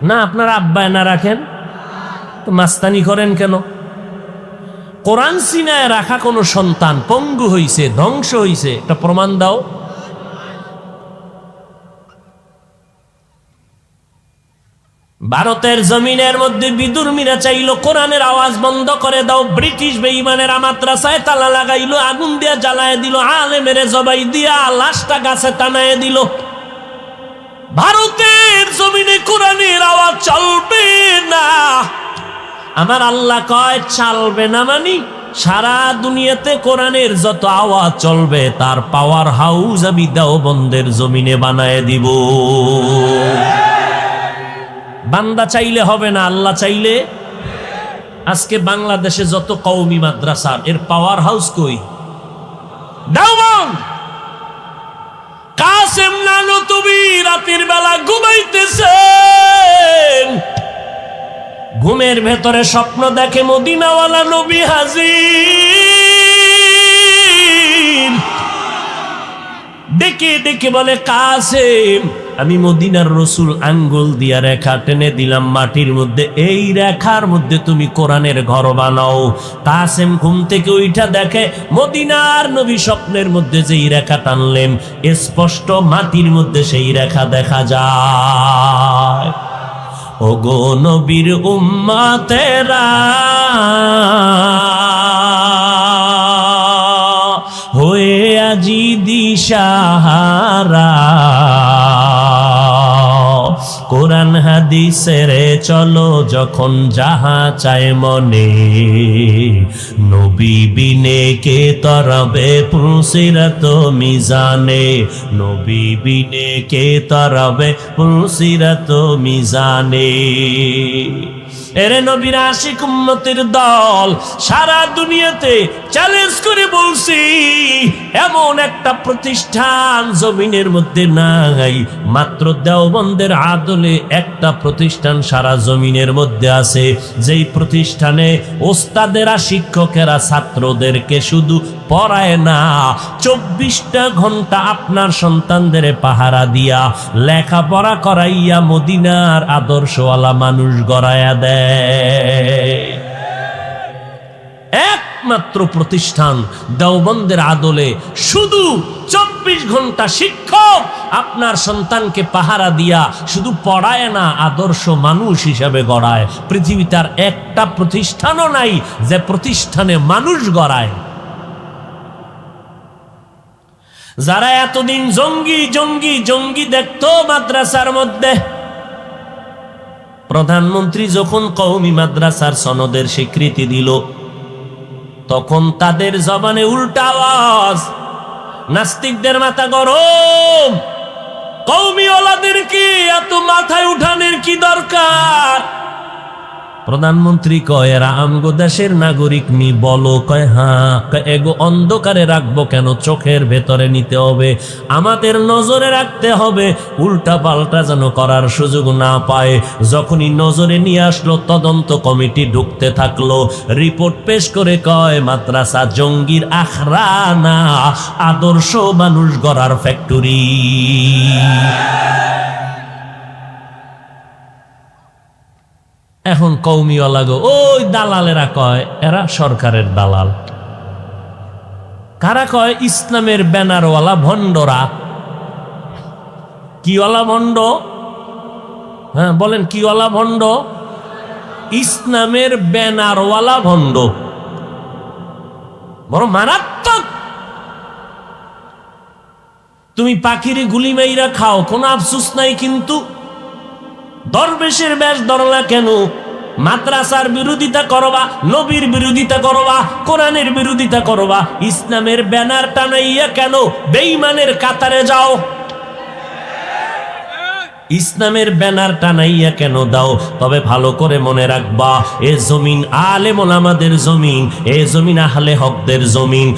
না আপনার আব্বায় না রাখেন তো মাস্তানি করেন কেন? কোরআন সিনায় রাখা কোন সন্তান পঙ্গু হইছে, ধ্বংস হইছে, একটা প্রমাণ দাও। ভারতের জমিনের মধ্যে বিদুর্মীরা চাইলো কোরআনের আওয়াজ বন্ধ করে দাও। ব্রিটিশ বেঈমানেরা মাদ্রাসায় তালা লাগাইলো, আগুন দিয়া জ্বালায় দিল, আলেমেরে জবাই দিয়া লাশটা গাছে টানায় দিল। ভারতের জমিনে কোরআনের আওয়াজ চলবে না। আমার আল্লাহ কয় চলবে না মানি সারা দুনিয়াতে কোরআনের যত আওয়াজ চলবে তার পাওয়ার হাউস আমি দেওবন্দের জমিনে বানায় দিব। বান্দা চাইলে হবে না, আল্লাহ চাইলে। আজকে বাংলাদেশে যত কওমি মাদ্রাসা, এর পাওয়ার হাউস কই? দেওবন্দ। কাসেম নানতুবি রাতের বেলা ঘুমাইতেছেন, ঘুমের ভেতরে স্বপ্ন দেখে মদিনাওয়ালা নবী হাজির। ডেকে ডেকে বলে কাসেম আমি মদিনার রসুল আঙ্গুল দিয়া রেখা টেনে দিলাম মাটির মধ্যে, এই রেখার মধ্যে তুমি কোরআনের ঘর বানাও। কাসেম ঘুম থেকে উঠা দেখে মদিনার নবী স্বপ্নের মধ্যে যেই রেখা টানলেন স্পষ্ট মাটির মধ্যে সেই রেখা দেখা যায়। ওগো নবীর উম্মতেরা হয়ে আজি দিশাহারা, কোরআন হাদিসের চলো যখন যাহা চায় মনে, নবী বিনে কে তরবে পুলসিরাত মিজানে, নবী বিনে কে তরবে পুলসিরাত মিজানে। এরে নবীর আশিক উম্মতের দল, সারা দুনিয়াতে চ্যালেঞ্জ করে বলছি এমন একটা প্রতিষ্ঠান জমিনের মধ্যে নাই, মাত্র দেওবন্দের আদলে একটা প্রতিষ্ঠান সারা জমিনের মধ্যে আছে, যেই প্রতিষ্ঠানে ওস্তাদেরা শিক্ষকেরা ছাত্রদেরকে শুধু পড়ায় না, 24টা ঘন্টা আপনার সন্তানদের পাহারা দিয়া লেখাপড়া করাইয়া মদিনার আদর্শওয়ালা মানুষ গড়াইয়া দেয়। একমাত্র প্রতিষ্ঠান দেওবন্দের আদলে শুধু 24 ঘন্টা শিক্ষক আপনার সন্তানকে পাহারা দিয়া শুধু পড়ায় না, আদর্শ মানুষ হিসাবে গড়ায়। পৃথিবীতে আর একটা প্রতিষ্ঠানও নাই যে প্রতিষ্ঠানে মানুষ গড়ায়। যারা এতদিন জঙ্গি জঙ্গি জঙ্গি দেখতো মাদ্রাসার মধ্যে, প্রধানমন্ত্রী যখন কওমি মাদ্রাসার সনদের স্বীকৃতি দিল তখন তাদের জবানে উল্টা আওয়াজ। নাস্তিকদের মাথা গরম, কওমিওয়ালাদের কি এত মাথায় উঠানের কি দরকার? প্রধানমন্ত্রী কয় এরা আমগো দেশের নাগরিক নি বলো, কয় হ্যাঁ। এগো অন্ধকারে রাখবো কেন? চোখের ভেতরে নিতে হবে, আমাদের নজরে রাখতে হবে, উল্টা পাল্টা যেন করার সুযোগ না পায়। যখনই নজরে নিয়ে আসলো, তদন্ত কমিটি ঢুকতে থাকলো, রিপোর্ট পেশ করে কয় মাদ্রাসা জঙ্গির আখড়া না, আদর্শ মানুষ গড়ার ফ্যাক্টরি। এখন কওমিওয়ালা গো, ওই দালালেরা কয় এরা সরকারের দালাল। কারা কয়? ইসলামের ব্যানারওয়ালা ভণ্ডরা। কিওয়ালা ভণ্ড? হ্যাঁ বলেন, কিওয়ালা ভণ্ড? ইসলামের ব্যানারওয়ালা ভণ্ড, বড় মারাত্মক। তুমি পাখিরে গুলি মাইরা খাও, কোনো আফসোস নাই, কিন্তু দরবেশের বেশ ধরলা কেন? মাদ্রাসার বিরোধিতা করবা, নবীর বিরোধিতা করবা, কোরআনের বিরোধিতা করবা, ইসলামের ব্যানার টানাইয়া কেন বেঈমানের কাতারে যাও? ইসলামের ব্যানার টানাইয়া কেন দাও? তবে ভালো করে মনে রাখবা, এ জমিন আলেম ওলামাদের জমিন, এ জমিন আহলে হকদের জমিন।